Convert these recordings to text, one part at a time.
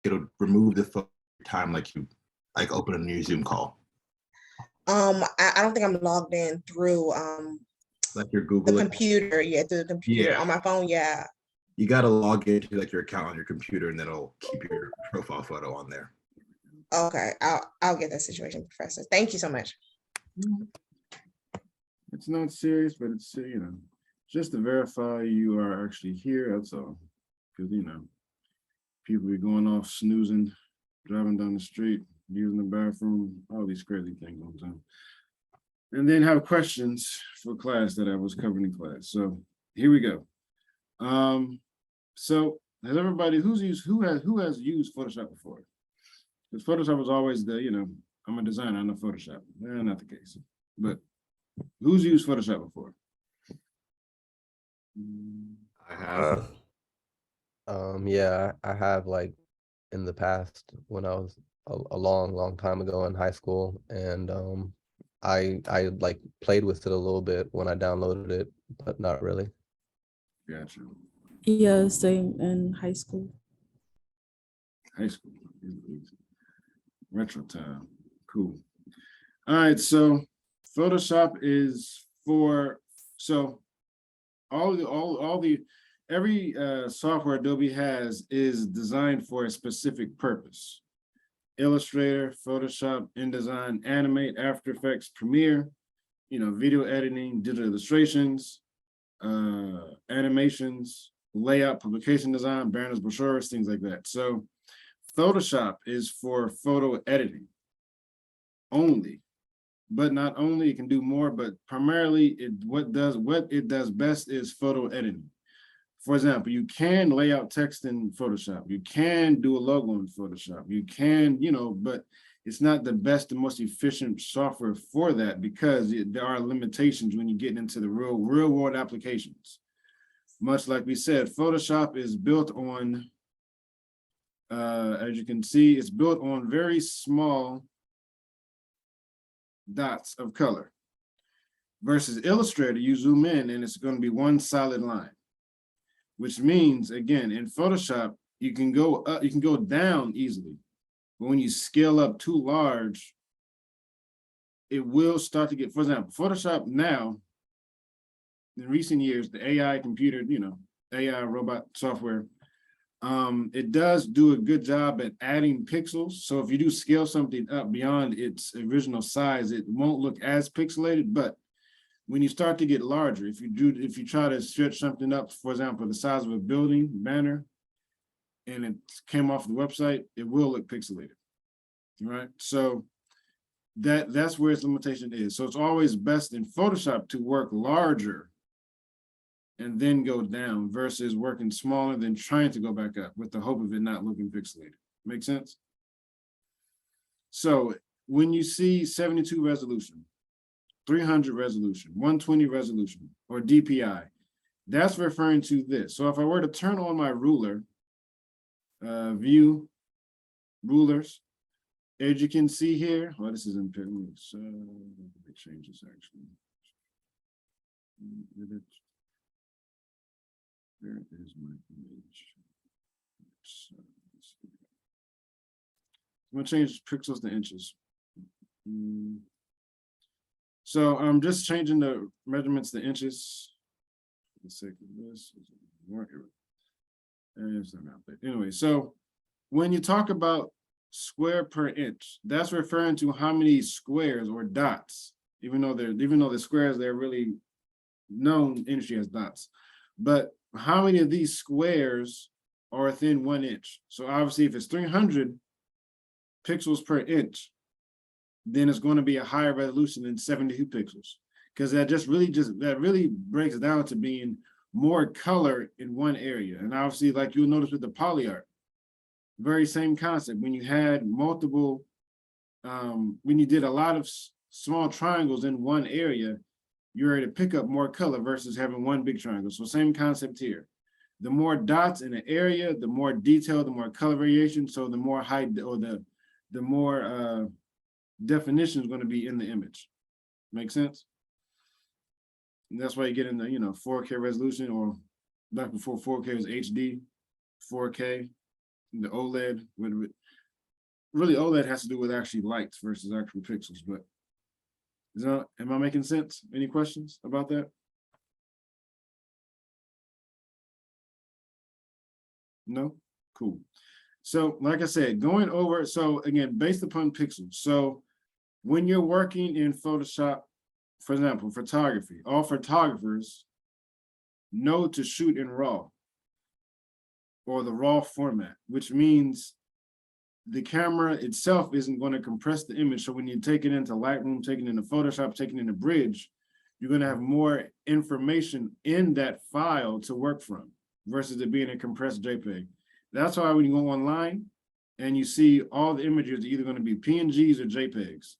it'll remove the photo time like you like open a new Zoom call. I don't think I'm logged in through Like your the Google account. computer. Yeah, through the computer Yeah. on my phone. Yeah. You got to log into like your account on your computer, and then it'll keep your profile photo on there. Okay, I'll get that situation, Professor. Thank you so much. It's not serious, but it's just to verify you are actually here. That's all. Because people be going off snoozing, driving down the street, using the bathroom, all these crazy things all the time. And then have questions for class that I was covering in class. So here we go. So has everybody who has used Photoshop before? Because Photoshop was always I'm a designer, I know Photoshop. Not the case. But who's used Photoshop before? I have. Yeah, I have, like, in the past when I was a long time ago in high school, and I like played with it a little bit when I downloaded it, but not really. Gotcha. Yeah, same in high school. High school. Retro time. Cool. All right, so Photoshop is for every software Adobe has is designed for a specific purpose. Illustrator, Photoshop, InDesign, Animate, After Effects, Premiere, video editing, digital illustrations, animations, layout, publication design, banners, brochures, things like that. So Photoshop is for photo editing only, but not only, it can do more, but primarily what it does best is photo editing. For example, you can lay out text in Photoshop, you can do a logo in Photoshop, you can, but it's not the best and most efficient software for that, because there are limitations when you get into the real world applications. Much like we said, Photoshop is built on, as you can see, it's built on very small dots of color, versus Illustrator, you zoom in and it's going to be one solid line, which means, again, in Photoshop, you can go up, you can go down easily, but when you scale up too large, it will start to get, for example, Photoshop now, in recent years, the AI computer, AI robot software, it does do a good job at adding pixels. So if you do scale something up beyond its original size, it won't look as pixelated. But when you start to get larger, if you try to stretch something up, for example, the size of a building banner, and it came off the website, it will look pixelated, right? So that's where its limitation is. So it's always best in Photoshop to work larger and then go down, versus working smaller, then trying to go back up with the hope of it not looking pixelated. Make sense? So when you see 72 resolution, 300 resolution, 120 resolution, or DPI, that's referring to this. So if I were to turn on my ruler, view rulers, as you can see here, well, this is in pixels, so let me change this actually. Where is my image? I'm gonna change pixels to inches. So I'm just changing the measurements to inches. For the sake of this, anyway, so when you talk about square per inch, that's referring to how many squares or dots, even though the squares, they're really known industry as dots, but how many of these squares are within 1 inch? So obviously, if it's 300 pixels per inch, then it's going to be a higher resolution than 72 pixels, because that really breaks down to being more color in one area. And obviously, like you'll notice with the poly art, very same concept. When you had multiple, when you did a lot of small triangles in one area, you're able to pick up more color versus having one big triangle. So same concept here. The more dots in an area, the more detail, the more color variation. So the more height, or the more definition is going to be in the image. Make sense? And that's why you get in the 4K resolution, or back before 4K was HD, 4K. the OLED really OLED has to do with actually lights versus actual pixels, but am I making sense? Any questions about that? No? Cool. So like I said, going over, so again, based upon pixels. So when you're working in Photoshop, for example, photography, all photographers know to shoot in RAW or the RAW format, which means the camera itself isn't going to compress the image. So when you take it into Lightroom, taking it into Photoshop, taking it into Bridge, you're going to have more information in that file to work from versus it being a compressed JPEG. That's why when you go online and you see all the images are either going to be PNGs or JPEGs,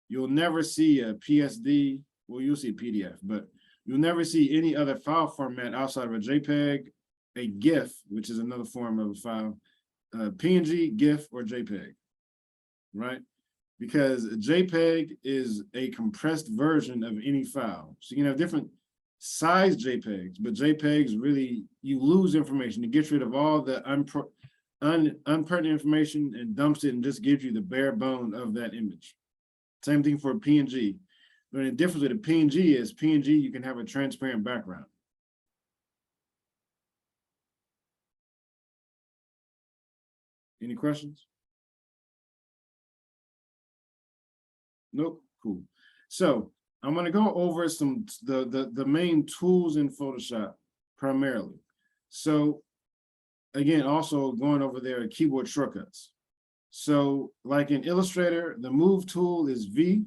you'll never see a PSD, well, you'll see a PDF, but you'll never see any other file format outside of a JPEG, a GIF, which is another form of a file, PNG, GIF, or JPEG, right? Because a JPEG is a compressed version of any file. So you can have different size JPEGs, but JPEGs really, you lose information. It gets rid of all the unpertinent information and dumps it and just gives you the bare bone of that image. Same thing for a PNG. But the difference with a PNG is PNG, you can have a transparent background. Any questions? Nope, cool. So I'm gonna go over some the main tools in Photoshop primarily. So again, also going over there keyboard shortcuts. So like in Illustrator, the move tool is V.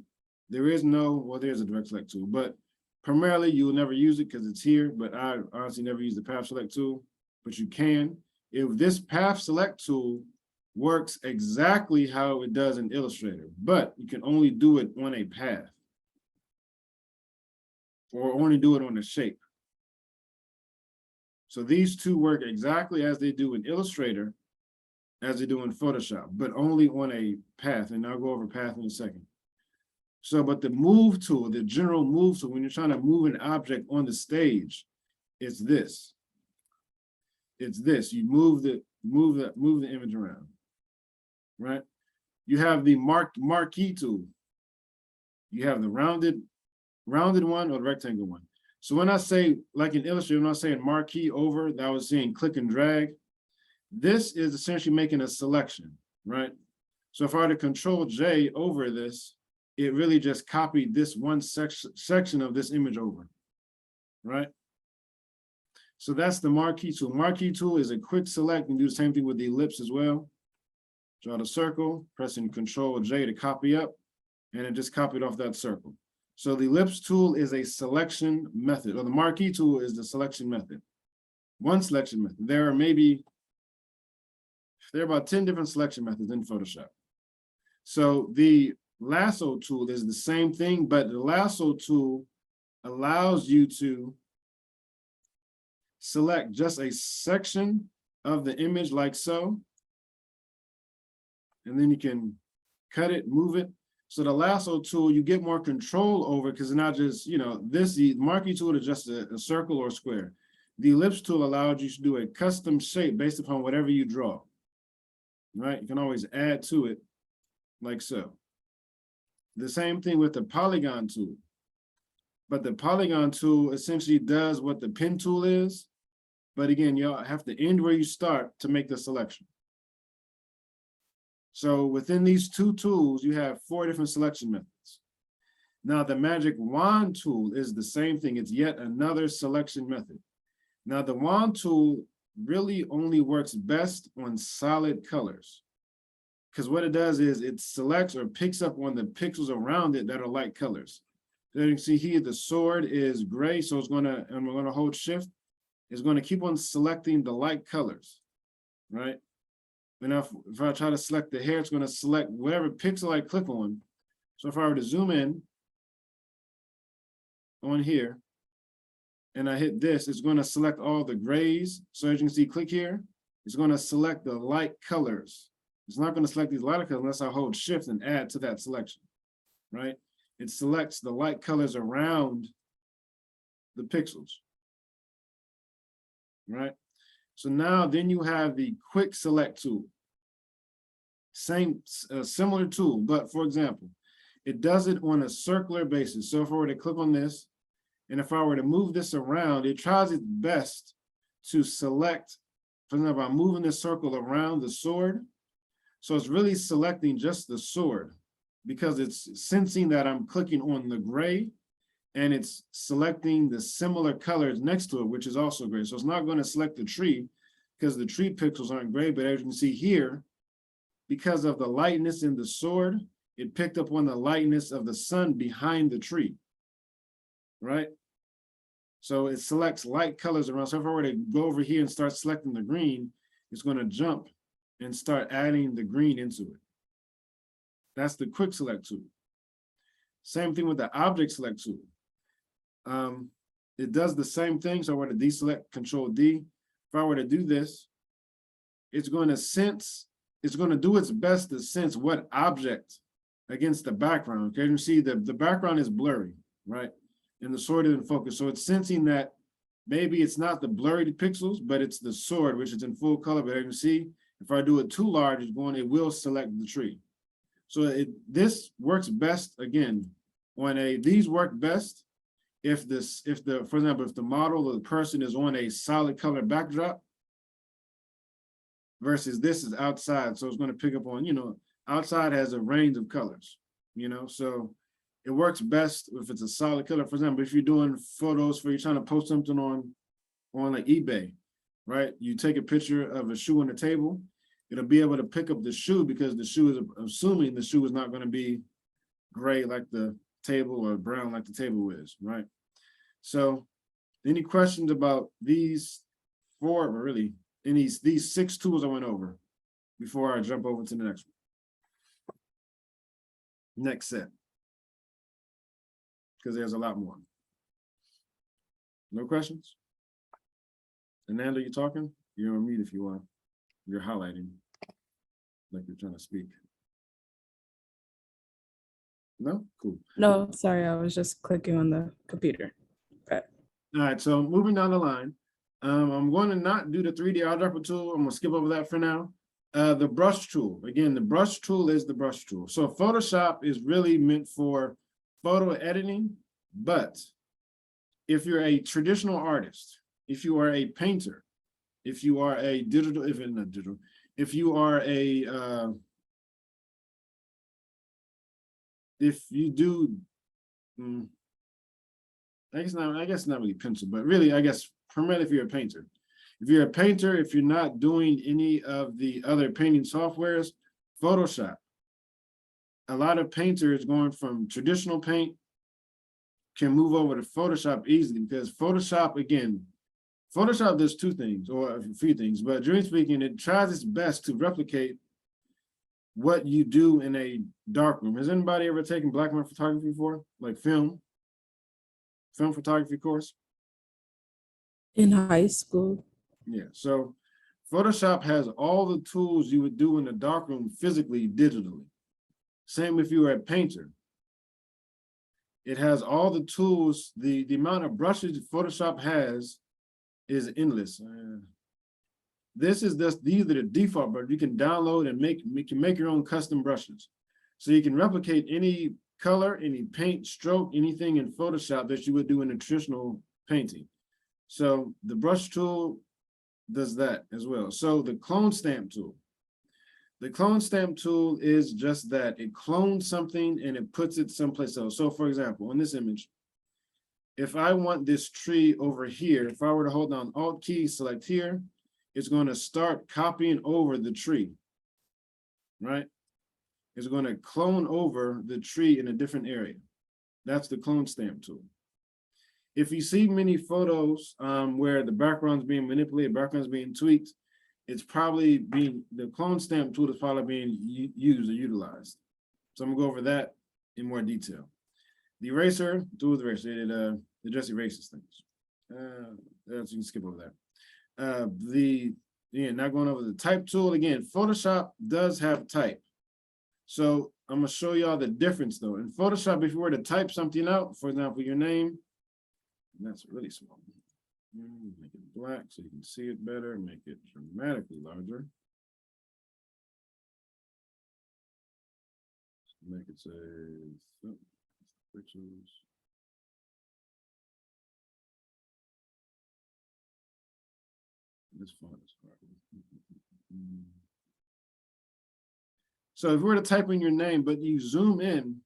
There is no, well, there's a direct select tool, but primarily you will never use it because it's here, but I honestly never use the path select tool, but you can. If this path select tool works exactly how it does in Illustrator, but you can only do it on a path or only do it on a shape. So these two work exactly as they do in Illustrator, as they do in Photoshop, but only on a path. And I'll go over path in a second. So, but the move tool, the general move tool, when you're trying to move an object on the stage, it's this. It's this. You move the image around, right? You have the marquee tool. You have the rounded one or the rectangle one. So when I say, like in Illustrator, when I say marquee over, that was saying click and drag. This is essentially making a selection, right? So if I were to Control J over this, it really just copied this one section of this image over, right? So that's the marquee tool. Marquee tool is a quick select. You can do the same thing with the ellipse as well. Draw the circle, pressing Control J to copy up, and it just copied off that circle. So the ellipse tool is a selection method, or the marquee tool is the selection method. One selection method. There are about 10 different selection methods in Photoshop. So the lasso tool is the same thing, but the lasso tool allows you to select just a section of the image like so. And then you can cut it, move it. So the lasso tool, you get more control over because it's not just, the marquee tool is just a circle or a square. The ellipse tool allows you to do a custom shape based upon whatever you draw, right? You can always add to it like so. The same thing with the polygon tool. But the polygon tool essentially does what the pen tool is. But again, you have to end where you start to make the selection. So within these two tools, you have 4 different selection methods. Now the magic wand tool is the same thing. It's yet another selection method. Now the wand tool really only works best on solid colors. Because what it does is it selects or picks up on the pixels around it that are light colors. So you can see here, the sword is gray, so it's gonna, and we're gonna hold shift, it's gonna keep on selecting the light colors, right? And if I try to select the hair, it's gonna select whatever pixel I click on. So if I were to zoom in on here, and I hit this, it's gonna select all the grays. So as you can see, click here, it's gonna select the light colors. It's not gonna select these lighter colors unless I hold shift and add to that selection, right? It selects the light colors around the pixels, right? So now then you have the quick select tool. Same, similar tool, but for example, it does it on a circular basis. So if I were to click on this, and if I were to move this around, it tries its best to select, for example, I'm moving this circle around the sword. So it's really selecting just the sword because it's sensing that I'm clicking on the gray and it's selecting the similar colors next to it, which is also gray. So it's not going to select the tree because the tree pixels aren't gray, but as you can see here, because of the lightness in the sword, it picked up on the lightness of the sun behind the tree, right? So it selects light colors around. So if I were to go over here and start selecting the green, it's going to jump and start adding the green into it. That's the quick select tool. Same thing with the object select tool. It does the same thing. So I were to deselect, Control D. If I were to do this, it's going to sense, it's going to do its best to sense what object against the background. Okay, you see the background is blurry, right? And the sword is in focus. So it's sensing that maybe it's not the blurry pixels, but it's the sword, which is in full color. But as you can see, if I do it too large, it will select the tree. So this works best, again, these work best for example, if the model or the person is on a solid color backdrop versus this is outside. So it's going to pick up on, outside has a range of colors, so it works best if it's a solid color. For example, if you're doing photos you're trying to post something on like eBay, right? You take a picture of a shoe on the table, it'll be able to pick up the shoe because the shoe is assuming the shoe is not going to be gray like the table or brown like the table is, right? So any questions about these four, or really these 6 tools I went over before I jump over to the next one? Next set. Because there's a lot more. No questions? Ananda, you talking? You're on mute if you want. You're highlighting like you're trying to speak. No? Cool. No, sorry, I was just clicking on the computer. Okay. All right, so moving down the line, I'm going to not do the 3D eyedropper tool. I'm going to skip over that for now. The brush tool. Again, the brush tool is the brush tool. So Photoshop is really meant for photo editing, but if you're a traditional artist, if you are a painter, if you are a digital, if you are a, if you do, I guess not really pencil, but really, I guess primarily if you're a painter. If you're a painter, if you're not doing any of the other painting softwares, Photoshop. A lot of painters going from traditional paint can move over to Photoshop easily because Photoshop, again, Photoshop does 2 things or a few things, but generally speaking, it tries its best to replicate what you do in a darkroom. Has anybody ever taken black and white photography before? Like film photography course? In high school. Yeah, so Photoshop has all the tools you would do in the darkroom physically, digitally. Same if you were a painter. It has all the tools, the amount of brushes Photoshop has is endless. These are the default brushes. You can download and make your own custom brushes. So you can replicate any color, any paint stroke, anything in Photoshop that you would do in a traditional painting. So the brush tool does that as well. So the clone stamp tool. The clone stamp tool is just that. It clones something and it puts it someplace else. So for example, on this image, if I want this tree over here, if I were to hold down Alt key, select here, it's going to start copying over the tree, right? It's going to clone over the tree in a different area. That's the clone stamp tool. If you see many photos where the background's being manipulated, background's being tweaked, it's probably the clone stamp tool is probably being used or utilized. So I'm gonna go over that in more detail. The eraser tool, the eraser, it just erases things. You can skip over that. Not going over the type tool again. Photoshop does have type. So I'm gonna show y'all the difference though. In Photoshop, if you were to type something out, for example, your name, and that's really small. Make it black so you can see it better, make it dramatically larger. Make it say pictures. This font is hard. So if we were to type in your name, but you zoom in,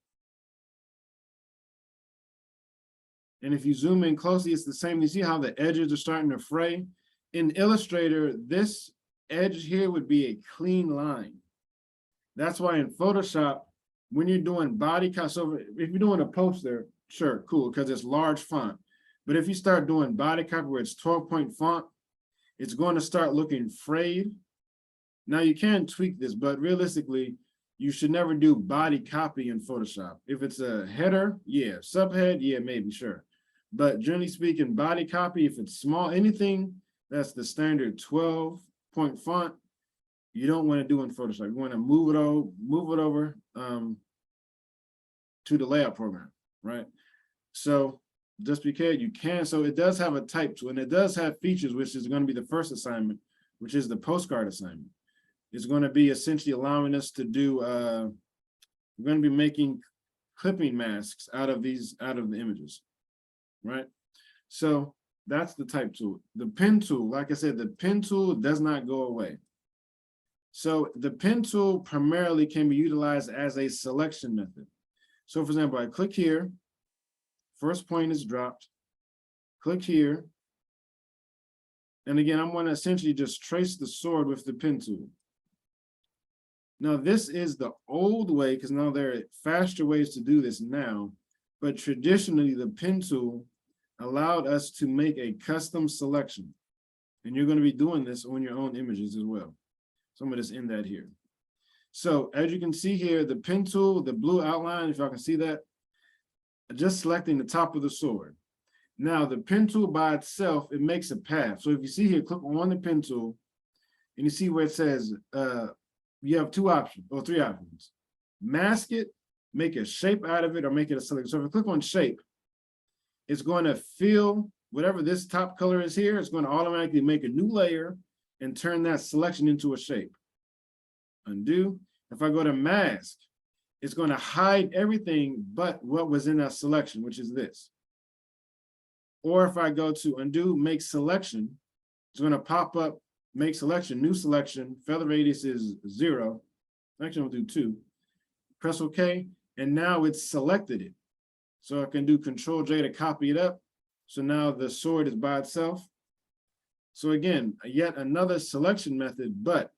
and if you zoom in closely, it's the same. You see how the edges are starting to fray? In Illustrator, this edge here would be a clean line. That's why in Photoshop, when you're doing body cut, so if you're doing a poster, sure, cool, because it's large font. But if you start doing body copy where it's 12-point font, it's going to start looking frayed. Now you can tweak this, but realistically, you should never do body copy in Photoshop. If it's a header, yeah, subhead, yeah, maybe, sure. But generally speaking, body copy, if it's small, anything that's the standard 12-point font, you don't want to do in Photoshop. You want to move it over to the layout program, right? So just because you can, so it does have a type tool, and it does have features, which is going to be the first assignment, which is the postcard assignment. It's going to be essentially allowing us to do, we're going to be making clipping masks out of the images, right? So that's the type tool. The pen tool, like I said, the pen tool does not go away. So the pen tool primarily can be utilized as a selection method. So for example, I click here, first point is dropped, click here, and again, I'm going to essentially just trace the sword with the pen tool. Now this is the old way, because now there are faster ways to do this now, but traditionally the pen tool allowed us to make a custom selection. And you're going to be doing this on your own images as well. So I'm going to just end that here. So as you can see here, the pen tool, the blue outline, if y'all can see that, just selecting the top of the sword. Now the pen tool by itself, it makes a path. So if you see here, click on the pen tool, and you see where it says, you have two options or three options. Mask it, make a shape out of it, or make it a selection. So if I click on shape, it's going to fill whatever this top color is here. It's going to automatically make a new layer and turn that selection into a shape. Undo. If I go to mask, it's going to hide everything but what was in that selection, which is this. Or if I go to undo, make selection, it's going to pop up, make selection, new selection, feather radius is 0. Actually, I'll do 2. Press OK, and now it's selected it. So I can do Control J to copy it up. So now the sword is by itself. So again, yet another selection method, but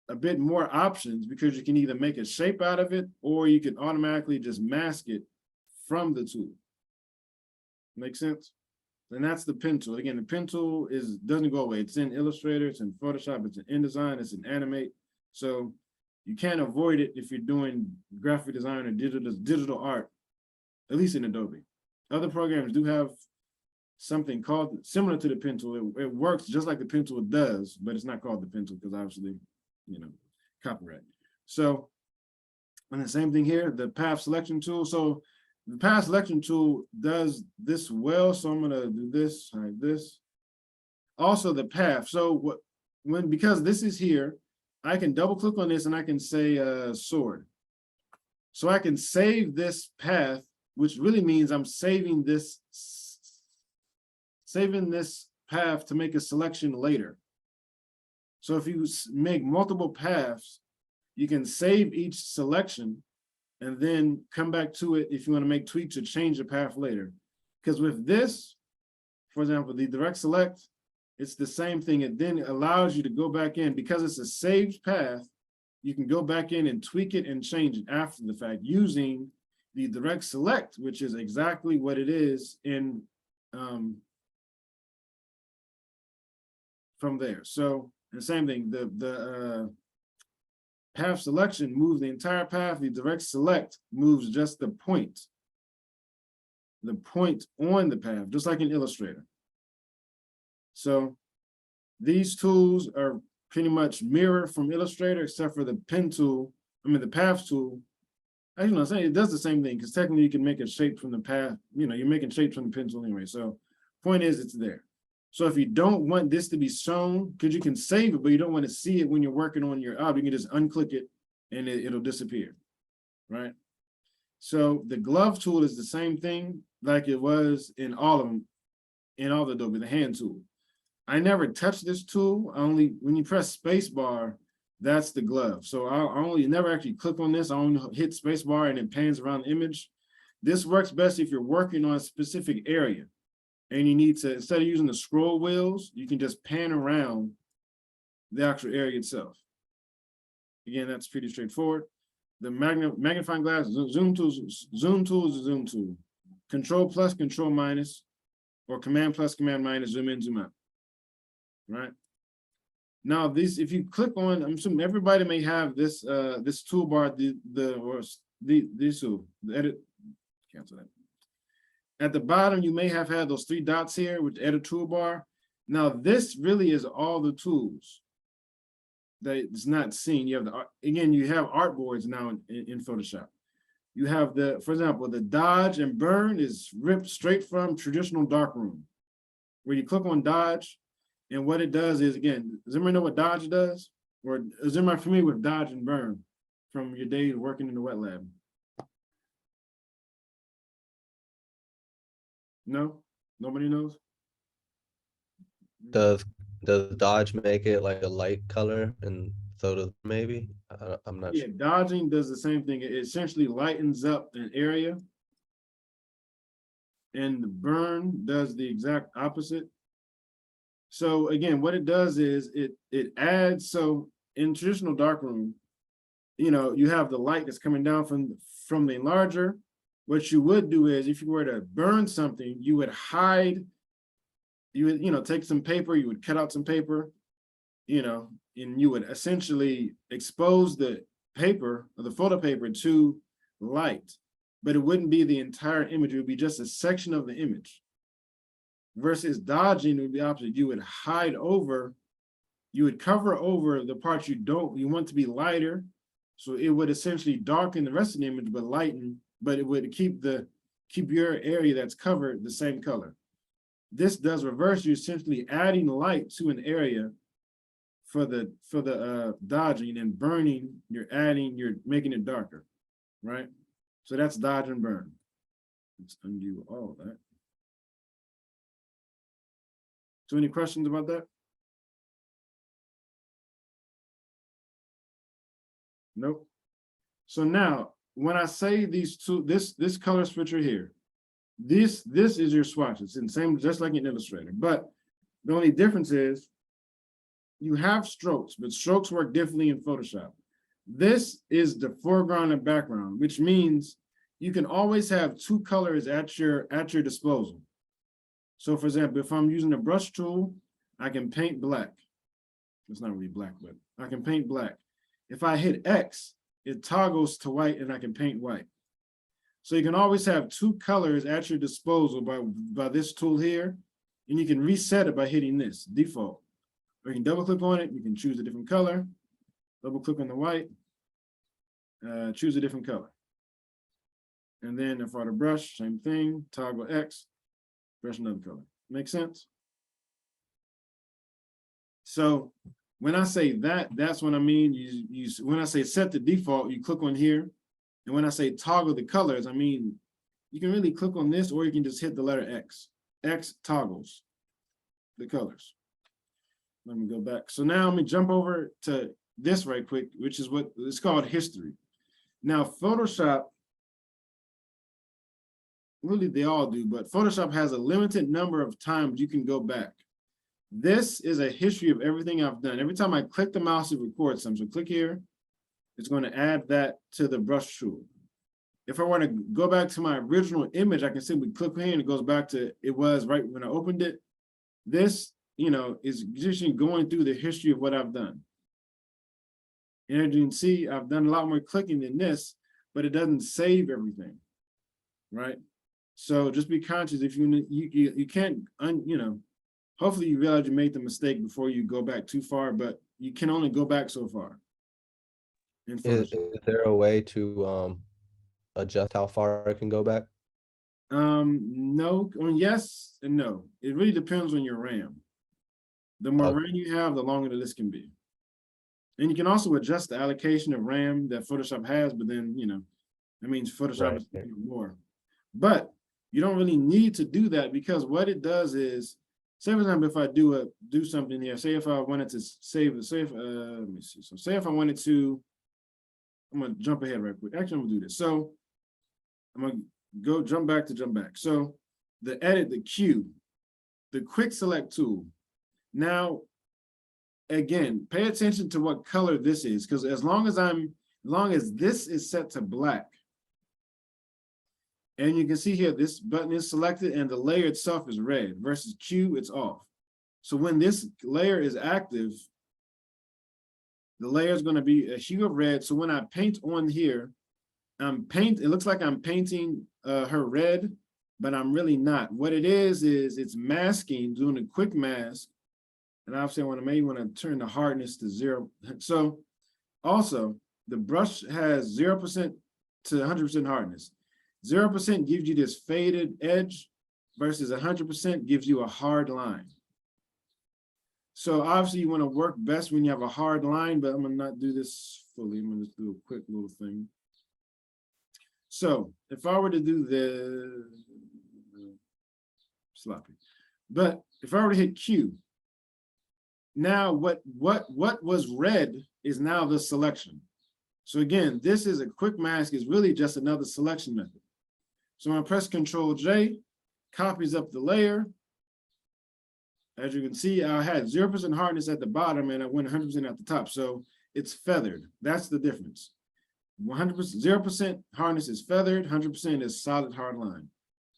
a bit more options, because you can either make a shape out of it, or you can automatically just mask it from the tool. Make sense? And that's the pen tool. Again, the pen tool doesn't go away. It's in Illustrator, it's in Photoshop, it's in InDesign, it's in Animate. So you can't avoid it if you're doing graphic design or digital art, at least in Adobe. Other programs do have something called similar to the pen tool. It works just like the pen tool does, but it's not called the pen tool because obviously, you know, copyright. So, and the same thing here, the path selection tool. So the path selection tool does this well. So I'm gonna do this, like this. Also the path. So because this is here, I can double click on this and I can say sword. So I can save this path, which really means I'm saving this path to make a selection later. So if you make multiple paths, you can save each selection and then come back to it if you want to make tweaks or change the path later. Because with this, for example, the direct select, it's the same thing. It then allows you to go back in, because it's a saved path, you can go back in and tweak it and change it after the fact using the direct select, which is exactly what it is in from there. So the same thing, the path selection moves the entire path. The direct select moves just the point on the path, just like in Illustrator. So these tools are pretty much mirror from Illustrator, except for the pen tool, the path tool. Actually, I'm saying it does the same thing, because technically you can make a shape from the path. You know, you're making shapes from the pen tool anyway. So point is, it's there. So if you don't want this to be shown, because you can save it, but you don't want to see it when you're working on your object, you can just unclick it and it'll disappear, right? So the glove tool is the same thing like it was in all of them, in all the Adobe, the hand tool. I never touched this tool. When you press space bar, that's the glove. So I only never actually click on this. I only hit space bar and it pans around the image. This works best if you're working on a specific area and you need to, instead of using the scroll wheels, you can just pan around the actual area itself. Again, that's pretty straightforward. The magnifying glass, zoom tool is a zoom tool. Control plus, control minus, or command plus, command minus, zoom in, zoom out. Right? Now, this, if you click on, I'm assuming everybody may have this this toolbar, this tool, the edit, cancel that. At the bottom, you may have had those 3 dots here with the edit toolbar. Now, this really is all the tools that is not seen. You have the, again, you have artboards now in Photoshop. You have the, for example, the dodge and burn is ripped straight from traditional darkroom, where you click on dodge, and what it does is, again, does everybody know what dodge does? Or is everybody familiar with dodge and burn from your days working in the wet lab? No? Nobody knows? Does Dodge make it like a light color, and so does maybe? I'm not Yeah, sure. dodging does the same thing. It essentially lightens up an area. And the burn does the exact opposite. So again, what it does is it adds, so in traditional darkroom, you know, you have the light that's coming down from the enlarger. What you would do is, if you were to burn something, you would hide, you would, you know, take some paper, you would cut out some paper, you know, and you would essentially expose the paper or the photo paper to light, but it wouldn't be the entire image, it would be just a section of the image. Versus dodging would be opposite. You would hide over, you would cover over the parts you want to be lighter. So it would essentially darken the rest of the image, but lighten, but it would keep your area that's covered the same color. This does reverse. You're essentially adding light to an area for the dodging, and burning, you're making it darker, right? So that's dodge and burn. Let's undo all of that. So any questions about that? Nope. So now, when I say these two, this color switcher here, this is your swatch. It's in the same, just like in Illustrator, but the only difference is you have strokes, but strokes work differently in Photoshop. This is the foreground and background, which means you can always have 2 colors at your disposal. So for example, if I'm using a brush tool, I can paint black. It's not really black, but I can paint black. If I hit X, it toggles to white and I can paint white. So you can always have 2 colors at your disposal by this tool here, and you can reset it by hitting this default. Or you can double click on it, you can choose a different color, double click on the white, choose a different color. And then for the brush, same thing, toggle X, brush another color. Make sense? So when I say that, that's what I mean. When I say set the default, you click on here. And when I say toggle the colors, I mean, you can really click on this, or you can just hit the letter X. X toggles the colors. Let me go back. So now let me jump over to this right quick, which is what it's called history. Now, Photoshop, really they all do, but Photoshop has a limited number of times you can go back. This is a history of everything I've done. Every time I click the mouse, it records something. So click here, it's going to add that to the brush tool. If I want to go back to my original image, I can simply click here and it goes back to it was right when I opened it. This, you know, is just going through the history of what I've done. And as you can see, I've done a lot more clicking than this, but it doesn't save everything, right? So just be conscious if you can't, you know, hopefully you realize you made the mistake before you go back too far, but you can only go back so far. Is there a way to adjust how far I can go back? No, yes and no. It really depends on your RAM. The more Okay. RAM you have, the longer the list can be. And you can also adjust the allocation of RAM that Photoshop has, but then, that means Photoshop is Right. more. But you don't really need to do that, because what it does is, say for example, if I do something here, say if I wanted to save, let me see. So say if I wanted to, I'm gonna jump ahead right quick. Actually, I'm gonna do this. So I'm gonna jump back. So the Q, the quick select tool. Now, again, pay attention to what color this is, because as long as this is set to black, and you can see here, this button is selected and the layer itself is red, versus Q, it's off. So when this layer is active, the layer is going to be a hue of red. So when I paint on here, it looks like I'm painting her red, but I'm really not. What it is it's masking, doing a quick mask. And obviously I maybe want to turn the hardness to 0. So also the brush has 0% to 100% hardness. 0% gives you this faded edge versus 100% gives you a hard line. So obviously you want to work best when you have a hard line, but I'm gonna not do this fully. I'm gonna just do a quick little thing. So if I were to do the sloppy, but if I were to hit Q, now what was red is now the selection. So again, this is a quick mask, is really just another selection method. So when I press Control J, copies up the layer. As you can see, I had 0% hardness at the bottom and I went 100% at the top. So it's feathered. That's the difference. 100%, 0% hardness is feathered, 100% is solid hard line.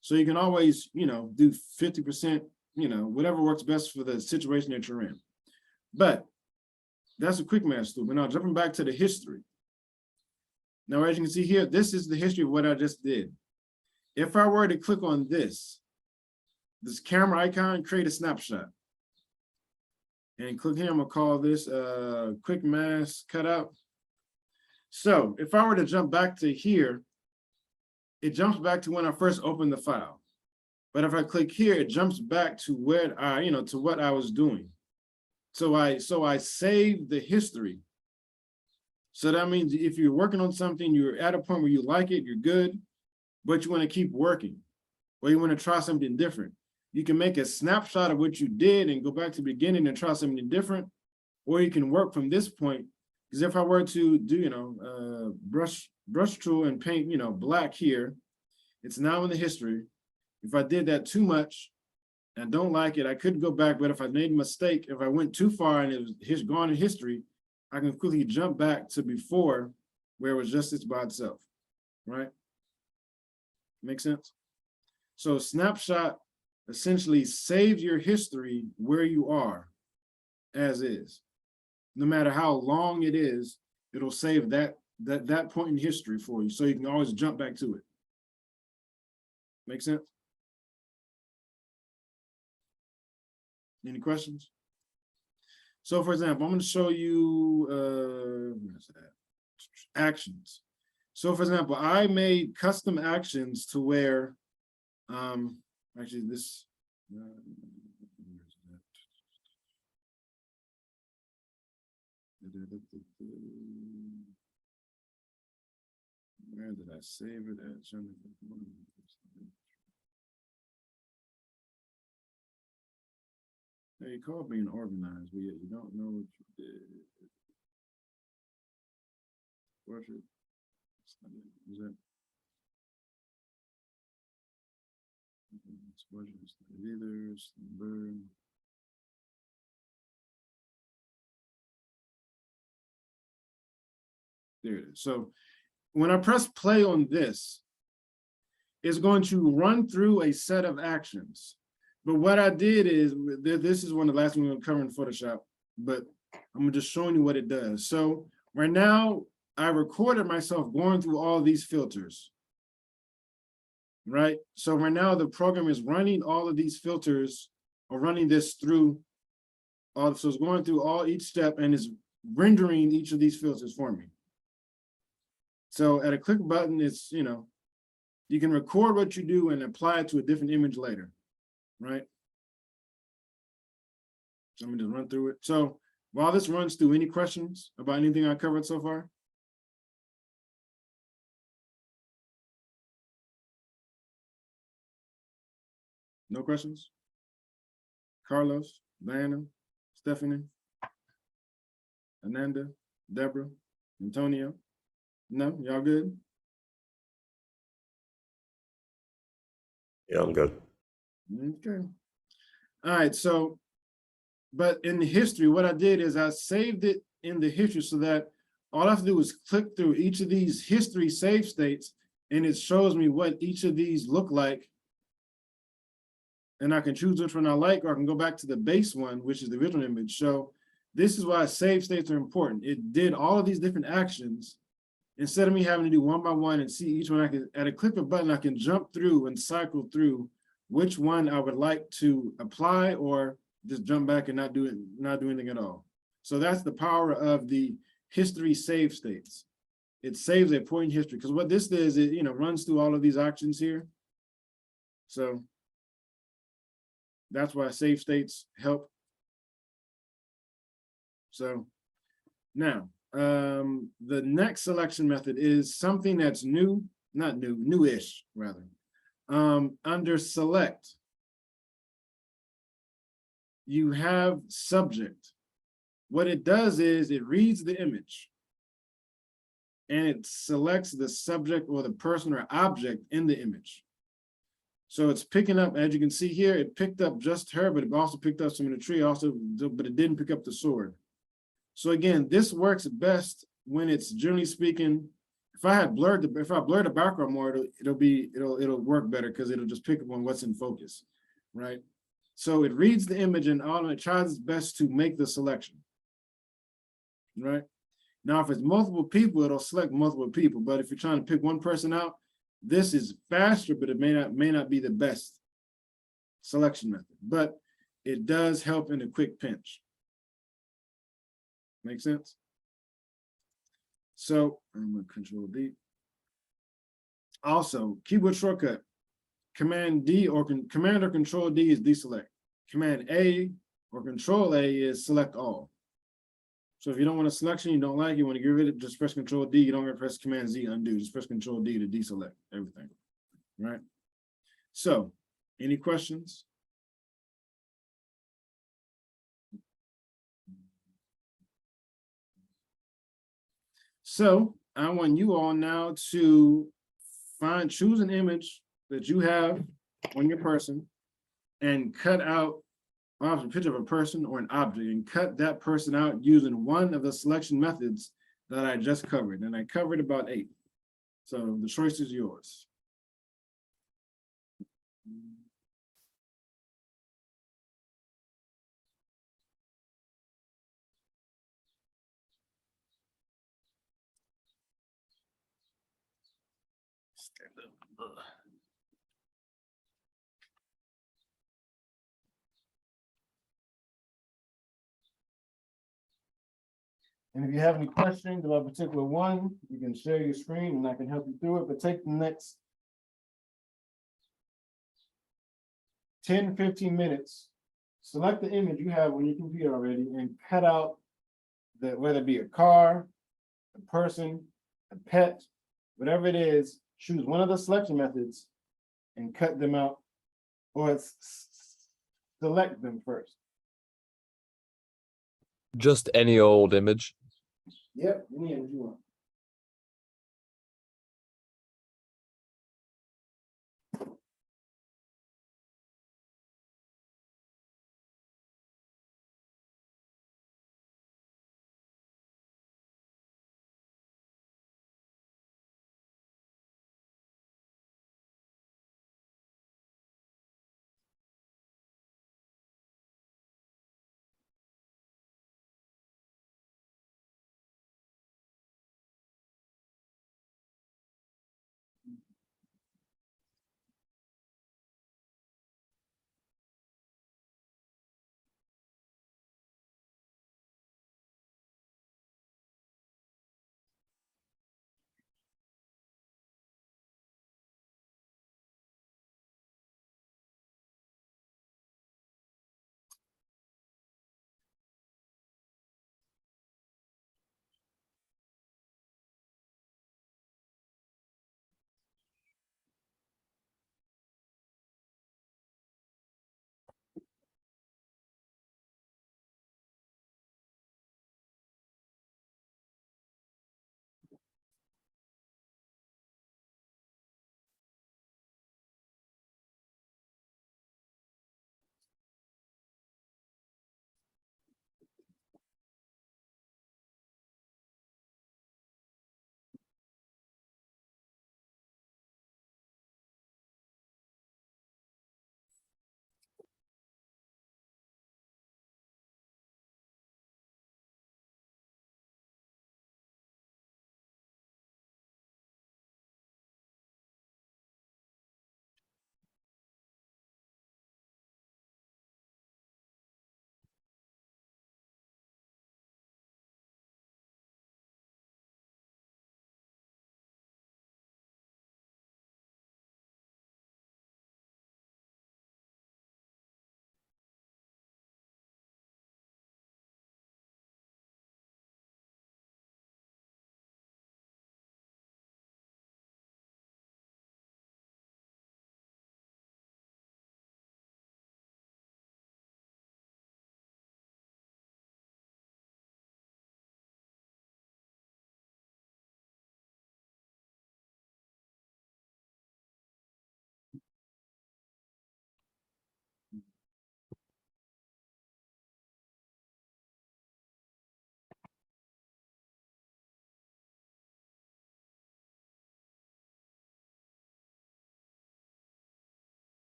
So you can always, do 50%, whatever works best for the situation that you're in. But that's a quick mask tool. But now jumping back to the history. Now, as you can see here, this is the history of what I just did. If I were to click on this camera icon, create a snapshot. And click here, I'm gonna call this quick mask cutout. So if I were to jump back to here, it jumps back to when I first opened the file. But if I click here, it jumps back to where to what I was doing. So I saved the history. So that means if you're working on something, you're at a point where you like it, you're good, but you want to keep working, or you want to try something different. You can make a snapshot of what you did and go back to the beginning and try something different, or you can work from this point. Because if I were to do, brush tool and paint, black here, it's now in the history. If I did that too much and don't like it, I could go back, but if I made a mistake, if I went too far and it was gone in history, I can quickly jump back to before where it was just it's by itself, right? Make sense? So snapshot essentially saves your history where you are as is. No matter how long it is, it'll save that point in history for you, so you can always jump back to it. Make sense? Any questions? So for example, I'm going to show you actions. So for example, I made custom actions to where, actually this, where did I save it at? Hey, you call being organized, but yet you don't know what you did. Worship. Is that? It's worship. It's not either. It's the bird. There it is. So when I press play on this, it's going to run through a set of actions. But what I did is, this is one of the last ones we're going to cover in Photoshop, but I'm just showing you what it does. So right now, I recorded myself going through all these filters, right? So right now, the program is running all of these filters, or running this through all, so it's going through each step and is rendering each of these filters for me. So at a click button, it's, You can record what you do and apply it to a different image later, right? So let me just run through it. So while this runs through, any questions about anything I covered so far? No questions? Carlos, Diana, Stephanie, Ananda, Deborah, Antonio? No, y'all good? Yeah, I'm good. Okay. All right, so, but in the history, what I did is I saved it in the history so that all I have to do is click through each of these history save states and it shows me what each of these look like. And I can choose which one I like, or I can go back to the base one, which is the original image. So this is why save states are important. It did all of these different actions. Instead of me having to do one by one and see each one, I can, at a click of a button, I can jump through and cycle through which one I would like to apply, or just jump back and not do anything at all. So that's the power of the history save states. It saves a point in history, because what this does is, runs through all of these actions here. So that's why save states help. So now, the next selection method is something that's new, not new, newish rather. Under select, you have subject. What it does is it reads the image and it selects the subject or the person or object in the image. So it's picking up, as you can see here, it picked up just her, but it also picked up some in the tree also, but it didn't pick up the sword. So again, this works best when it's, generally speaking, if I blur the background more, it'll work better because it'll just pick up on what's in focus, right? So it reads the image and it tries its best to make the selection, right? Now, if it's multiple people, it'll select multiple people. But if you're trying to pick one person out, this is faster, but it may not be the best selection method, but it does help in a quick pinch. Make sense? So I'm gonna Control D. Also, keyboard shortcut, Command D or Command or Control D is deselect. Command A or Control A is select all. So if you don't want a selection, you don't like it, you want to get rid of it, just press Control D. You don't have to press Command Z undo. Just press Control D to deselect everything. Right? So, any questions? So I want you all now to choose an image that you have on your person and cut out a picture of a person or an object and cut that person out using one of the selection methods that I just covered. And I covered about 8. So the choice is yours. And if you have any questions about a particular one, you can share your screen and I can help you through it, but take the next 10, 15 minutes, select the image you have on your computer already and cut out whether it be a car, a person, a pet, whatever it is, choose one of the selection methods and cut them out, or select them first. Just any old image. Yep, any image you want.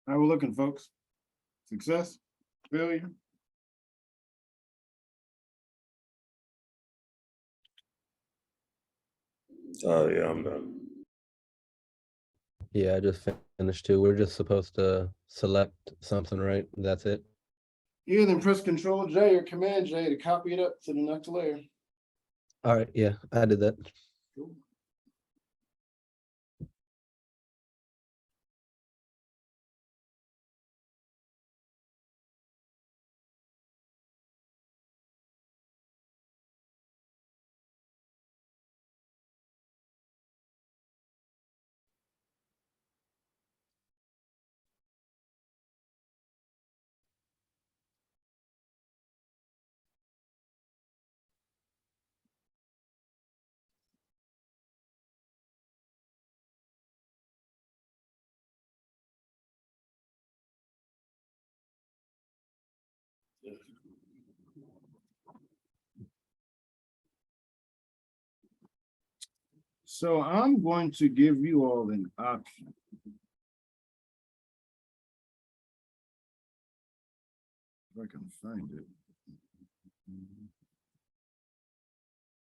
How we looking, folks? Success? Failure? Oh, yeah, I'm done. Yeah, I just finished too. We're just supposed to select something, right? That's it. Yeah, then press Control J or Command J to copy it up to the next layer. All right, yeah, I did that. Cool. So I'm going to give you all an option. If I can find it.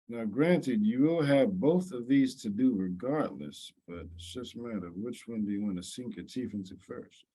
Now, granted, you will have both of these to do regardless, but it's just a matter of which one do you want to sink your teeth into first?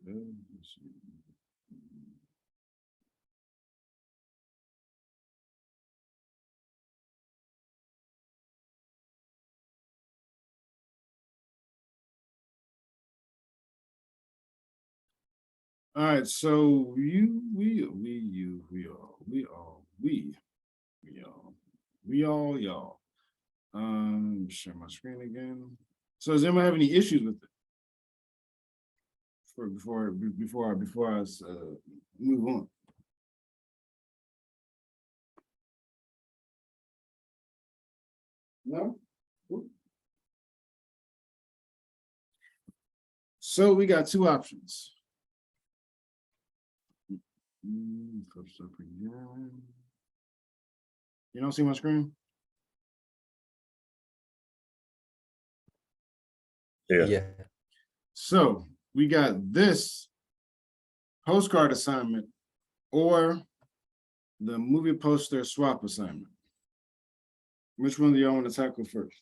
There it is. All right, so y'all. Share my screen again. So does anyone have any issues with it? Before I move on. No? Cool. So we got two options. Post up again. You don't see my screen? Yeah. Yeah. So we got this postcard assignment or the movie poster swap assignment. Which one do y'all want to tackle first?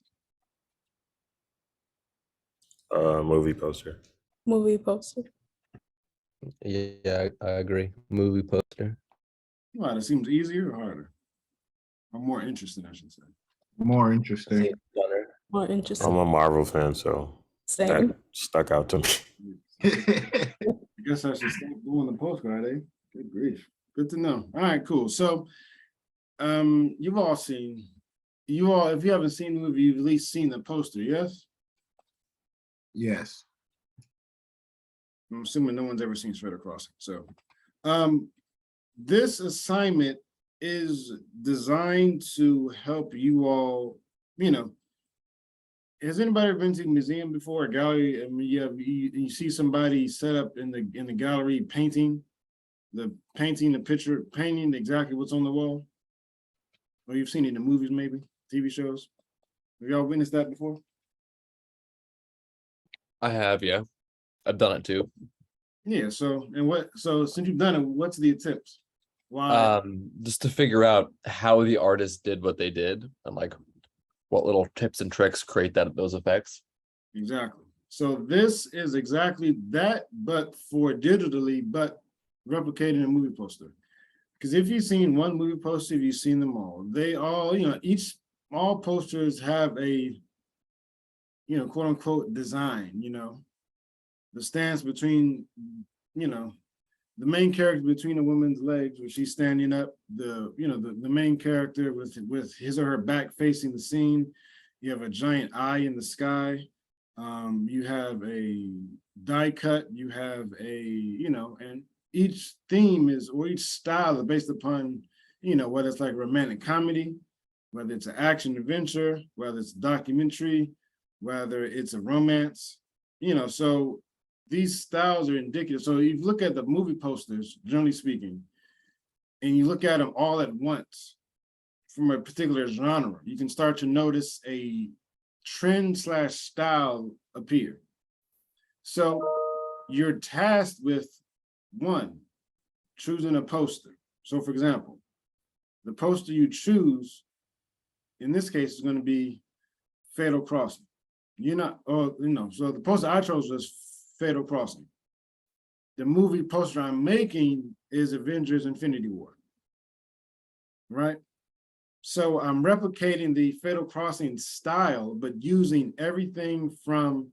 Movie poster. Movie poster. Yeah, I agree. Movie poster. Wow, that seems easier or harder? Or more interesting, I should say. More interesting. Seems funner. More interesting. I'm a Marvel fan, so Same. that stuck out to me. I guess I should stop doing the postcard, eh? Good grief. Good to know. All right, cool. So you've all seen, if you haven't seen the movie, you've at least seen the poster, yes? Yes. I'm assuming no one's ever seen Shredder Crossing. So, this assignment is designed to help you all, you know, has anybody ever been to a museum before, a gallery? I mean, you see somebody set up in the gallery painting the picture, painting exactly what's on the wall? Or you've seen it in the movies, maybe, TV shows? Have y'all witnessed that before? I have, yeah. I've done it too. Yeah, so since you've done it, what's the tips? Why? Just to figure out how the artist did what they did and like what little tips and tricks create those effects. Exactly. So this is exactly that, but for digitally, but replicating a movie poster. Because if you've seen one movie poster, you've seen them all. They all, all posters have a, quote unquote design, the stance between, the main character between a woman's legs where she's standing up, the main character with his or her back facing the scene. You have a giant eye in the sky. You have a die cut, you have and each theme or each style is based upon, whether it's like romantic comedy, whether it's an action adventure, whether it's a documentary, whether it's a romance, so these styles are indicative. So you look at the movie posters, generally speaking, and you look at them all at once from a particular genre, you can start to notice a trend/style appear. So you're tasked with one, choosing a poster. So for example, the poster you choose, in this case, is going to be Fatal Crossing. So the poster I chose was Fatal Crossing. The movie poster I'm making is Avengers Infinity War. Right? So I'm replicating the Fatal Crossing style, but using everything from,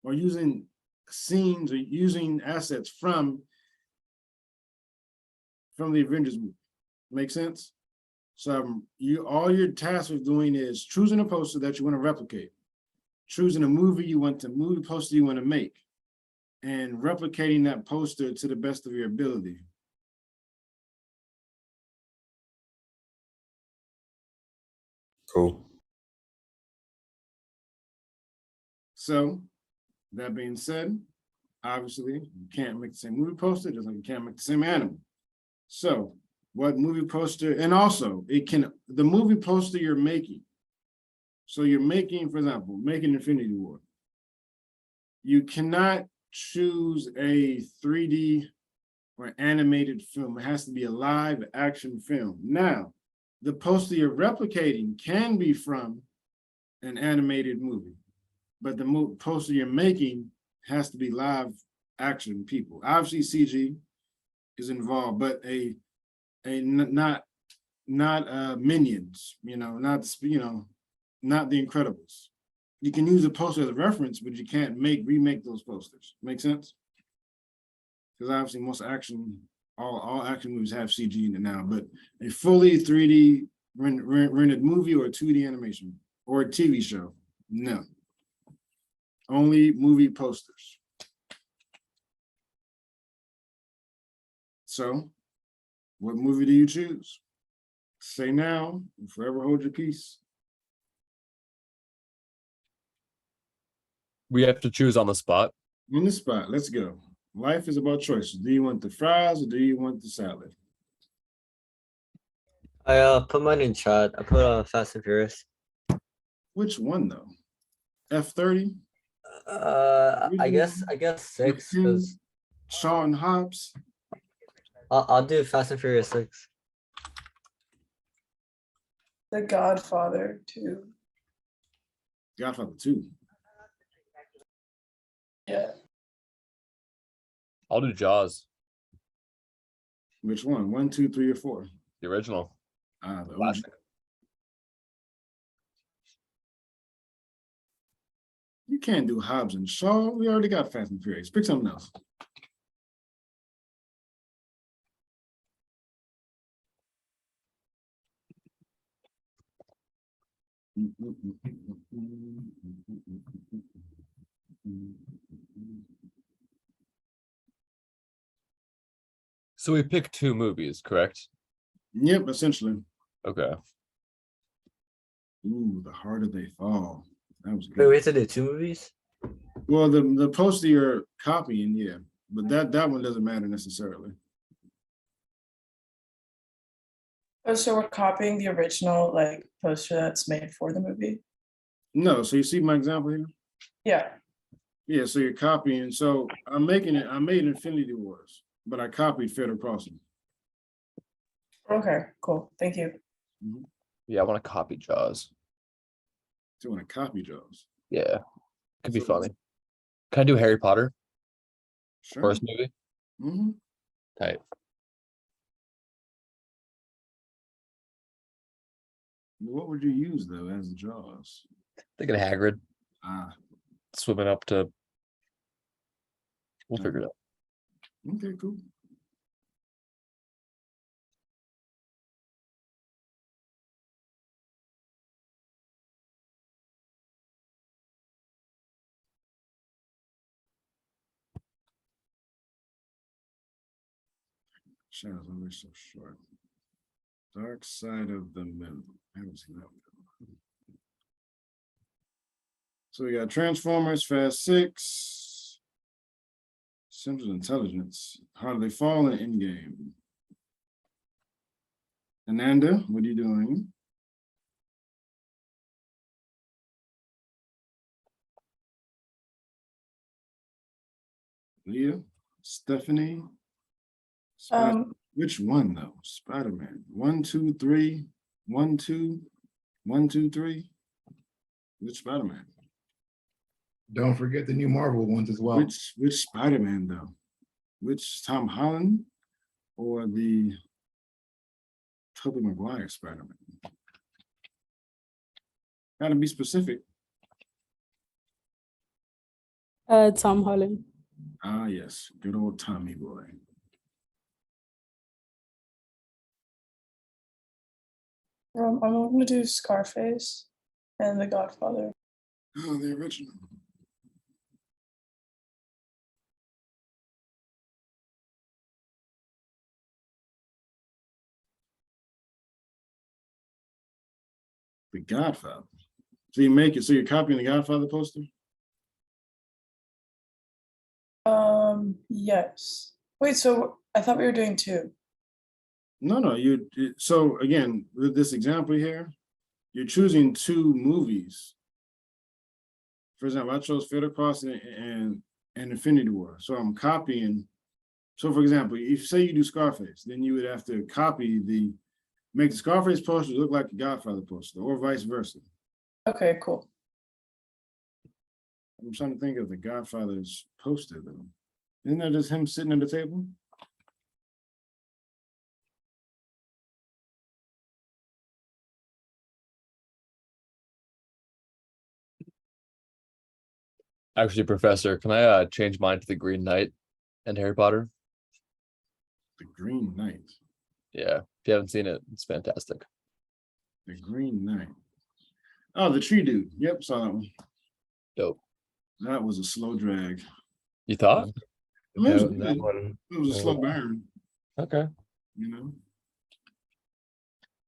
or using scenes or using assets from the Avengers movie. Make sense? So all you're tasked with doing is choosing a poster that you want to replicate, choosing a movie poster you want to make, and replicating that poster to the best of your ability. Cool. So that being said, obviously you can't make the same movie poster, just like you can't make the same animal. So what movie poster, and also the movie poster you're making. So you're making, for example, making Infinity War. You cannot choose a 3D or animated film. It has to be a live action film. Now, the poster you're replicating can be from an animated movie, but the poster you're making has to be live action people. Obviously, CG is involved, but not Minions, not The Incredibles. You can use a poster as a reference, but you can't remake those posters. Make sense? Because obviously most all action movies have CG in it now, but a fully 3D rendered movie or a 2D animation or a TV show, no. Only movie posters. So, what movie do you choose? Say now, and forever hold your peace. We have to choose on the spot. On the spot, let's go. Life is about choices. Do you want the fries or do you want the salad? I put mine in chat. I put Fast and Furious. Which one though? F30? I guess 6 because Shaw and Hobbs? I'll do Fast and Furious 6. The Godfather 2. Godfather 2. Yeah. I'll do Jaws, Which one? 1, 2, 3, or 4? the original. The OG. Classic. You can't do Hobbs and Shaw. We already got Fast and Furious. Pick something else. So we picked two movies, correct? Yep, essentially. Okay. Ooh, The Harder They Fall. That was Wait, good. we have to do 2 movies? Well, the poster you're copying, yeah, but that one doesn't matter necessarily. Oh, so we're copying the original like poster that's made for the movie? No, so you see my example here? Yeah. Yeah, so you're copying. So I made Infinity Wars, but I copied Fatal Crossing. Okay, cool. Thank you. Yeah, I want to copy Jaws. So when I copy Jaws. Yeah. Could be So- funny. Can I do Harry Potter Sure. first movie? Mhm. Tight. What would you use though as Jaws? Thinking of Hagrid Ah, swimming up to. We'll figure it out. okay, cool. Shadows always so short. Dark Side of the Moon. I haven't seen that one. So we got Transformers, Fast 6, Central Intelligence, How Do They Fall in Endgame? Ananda, what are you doing? Leah, Stephanie. Which one though? Spider-Man. 1, 2, 3. 1, 2. 1, 2, 3. Which Spider-Man? Don't forget the new Marvel ones as well. Which Spider-Man though? Which Tom Holland or the Tobey Maguire Spider-Man? Gotta be specific. Tom Holland. Ah, yes, good old Tommy boy. I'm gonna do Scarface and The Godfather. Oh, the original. The Godfather. So you make it, so you're copying the Godfather poster? Yes. Wait, so I thought we were doing 2. No, so again, with this example here, you're choosing 2 movies. For example, I chose Fatal Crossing and Infinity War. So I'm copying. So for example, if say you do Scarface, then you would have to make the Scarface poster look like the Godfather poster or vice versa. Okay, cool. I'm trying to think of the Godfather's poster though. Isn't that just him sitting at the table? Actually, Professor, can I change mine to the Green Knight and Harry Potter? The Green Knight. Yeah, if you haven't seen it, it's fantastic. The Green Knight. Oh, the tree dude. Yep, saw that one. Dope. That was a slow drag. You thought? I mean, That one, it was a slow burn, Okay. you know?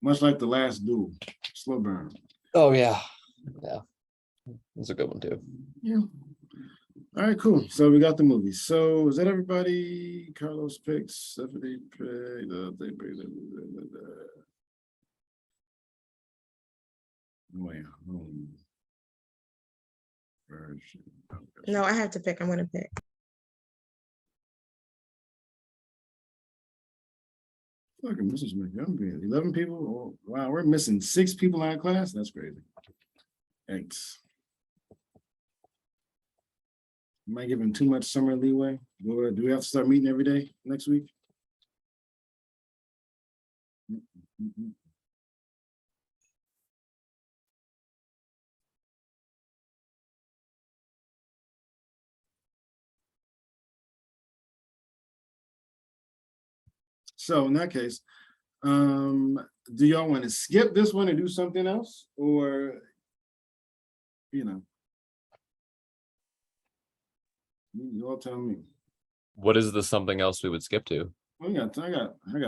Much like The Last Duel, slow burn. Oh yeah. Yeah. That's a good one too. Yeah. All right, cool. So we got the movies. So is that everybody? Carlos picks, Stephanie picked, they picked. Oh yeah. Version. No, I have to pick. I'm gonna pick. Fucking Mrs. McGumpy, 11 people. Oh, wow, we're missing 6 people in our class. That's crazy. Thanks. Am I giving too much summer leeway? Or do we have to start meeting every day next week? So in that case, do y'all want to skip this one and do something else? Or, you all tell me. What is the something else we would skip to? I got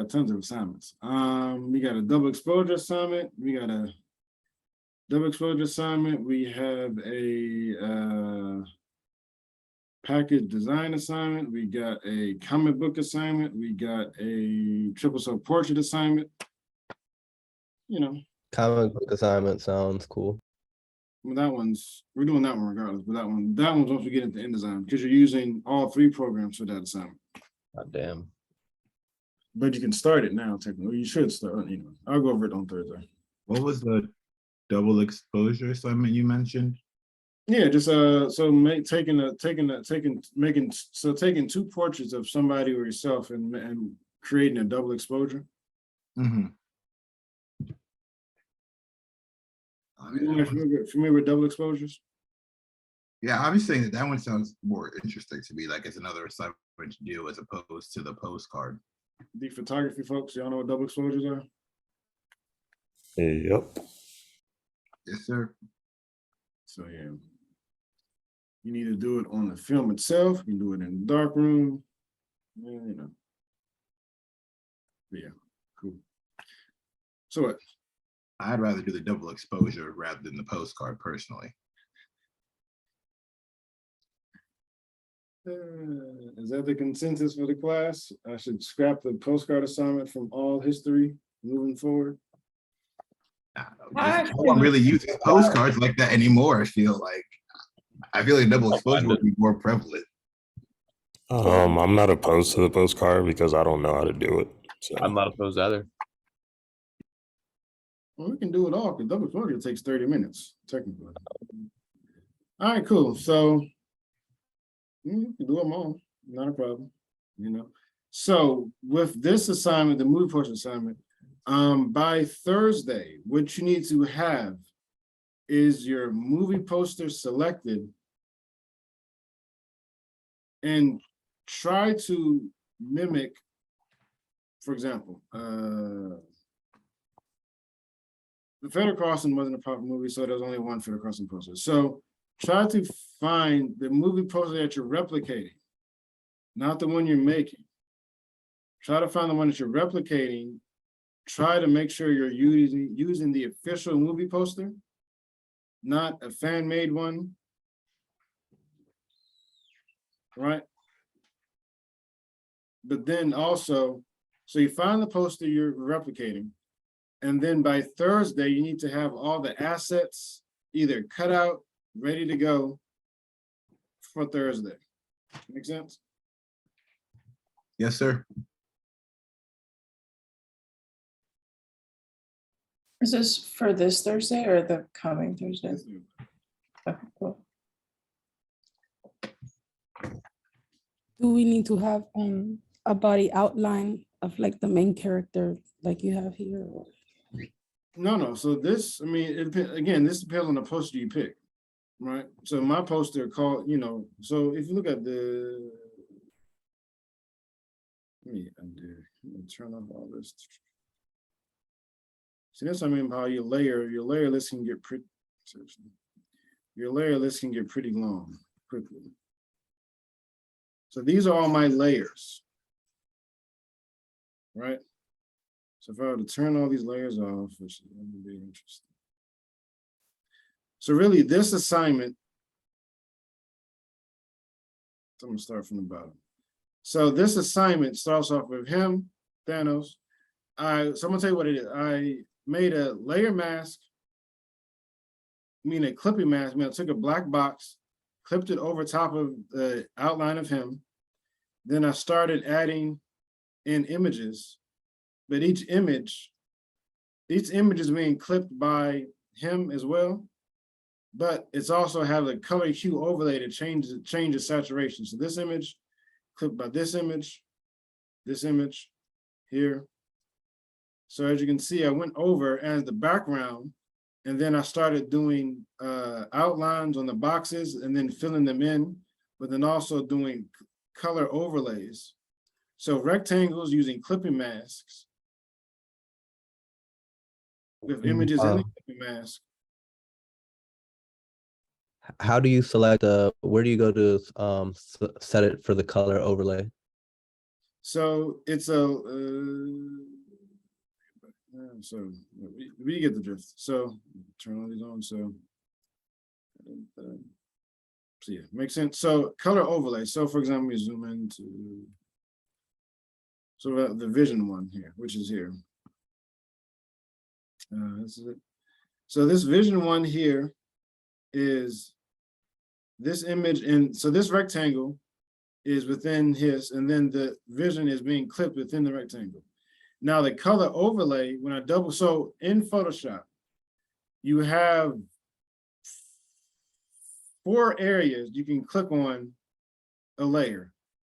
tons of assignments. We got a double exposure assignment. We got a double exposure assignment. We have a package design assignment. We got a comic book assignment. We got a triple self portrait assignment. You know, Comic book assignment sounds cool. well, we're doing that one regardless, but that one's once we get into InDesign, because you're using all 3 programs for that assignment. God damn. But you can start it now, technically. You should start, you know. I'll go over it on Thursday. What was the double exposure assignment you mentioned? Yeah, just taking 2 portraits of somebody or yourself and creating a double exposure. Mm-hmm. Familiar with double exposures? Yeah, I was saying that one sounds more interesting to me, like it's another assignment to do as opposed to the postcard. The photography folks, y'all know what double exposures are? Yep. Yes, sir. So yeah. You need to do it on the film itself, you can do it in the dark room. You know. But yeah, cool. So what? I'd rather do the double exposure rather than the postcard personally. Is that the consensus for the class? I should scrap the postcard assignment from all history moving forward. I No one really uses postcards like that anymore. I feel like double exposure would be more prevalent. I'm not opposed to the postcard because I don't know how to do it. So I'm not opposed either. Well, we can do it all because double exposure takes 30 minutes, technically. All right, cool. So we can do them all, not a problem, you know. So with this assignment, the movie poster assignment, by Thursday, what you need to have is your movie poster selected and try to mimic, for example, the Federal Crossing wasn't a proper movie, so there's only one Federal Crossing poster. So try to find the movie poster that you're replicating, not the one you're making. Try to find the one that you're replicating. Try to make sure you're using the official movie poster, not a fan-made one. Right? But then also, so you find the poster you're replicating, and then by Thursday, you need to have all the assets either cut out, ready to go for Thursday. Make sense? Yes, sir. Is this for this Thursday or the coming Thursday? Okay, cool. Do we need to have a body outline of like the main character like you have here? No. So this, I mean, again, this depends on the poster you pick, right? So my poster called, you know, so if you look at the, let me turn off all this. See, that's what I mean by how your layer list can get pretty, your layer list can get pretty long quickly. So these are all my layers, right? So if I were to turn all these layers off, which would be interesting. So really this assignment, I'm gonna start from the bottom. So this assignment starts off with him, Thanos. So I'm gonna tell you what it is. I made a layer mask, a clipping mask. I took a black box, clipped it over top of the outline of him. Then I started adding in images, but each image is being clipped by him as well, but it's also have a color hue overlay to change the saturation. So this image clipped by this image here. So as you can see, I went over as the background, and then I started doing outlines on the boxes and then filling them in, but then also doing color overlays. So rectangles using clipping masks with images in the clipping mask. How do you select where do you go to set it for the color overlay? So it's a, so we get the drift. So turn all these on, so. So yeah, makes sense. So color overlay. So for example, we zoom into. So the vision one here, which is here. This is it. So this vision one here is this image, and so this rectangle is within his, and then the vision is being clipped within the rectangle. Now the color overlay, when I double, so in Photoshop, you have 4 areas you can click on a layer.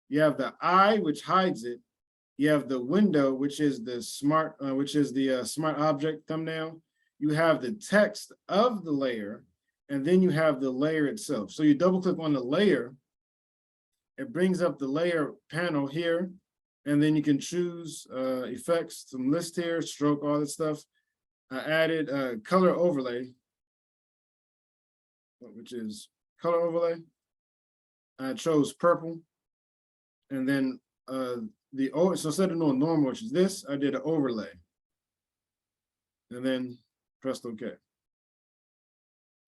You have the eye, which hides it. You have the window, which is the smart, smart object thumbnail. You have the text of the layer, and then you have the layer itself. So you double click on the layer, it brings up the layer panel here, and then you can choose effects, some list here, stroke, all that stuff. I added color overlay, which is color overlay. I chose purple, and then so instead of doing normal, which is this, I did an overlay, and then pressed OK.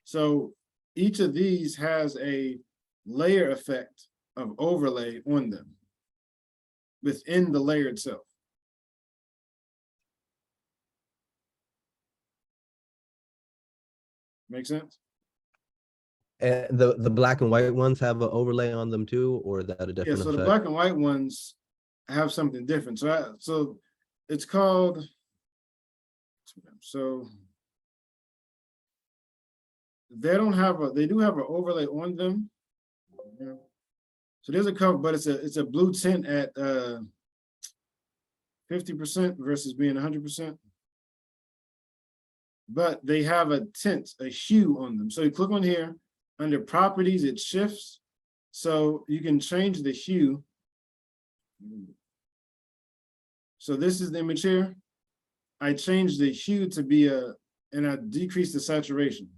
So each of these has a layer effect of overlay on them within the layer itself. Make sense? And the black and white ones have an overlay on them too, or is that a Yeah, different so the effect? black and white ones have something different. So it's called, so they don't have they do have an overlay on them. Yeah. So there's a cover, but it's a blue tint at 50% versus being 100%. But they have a tint, a hue on them. So you click on here, under properties, it shifts. So you can change the hue. So this is the image here. I changed the hue to be and I decreased the saturation.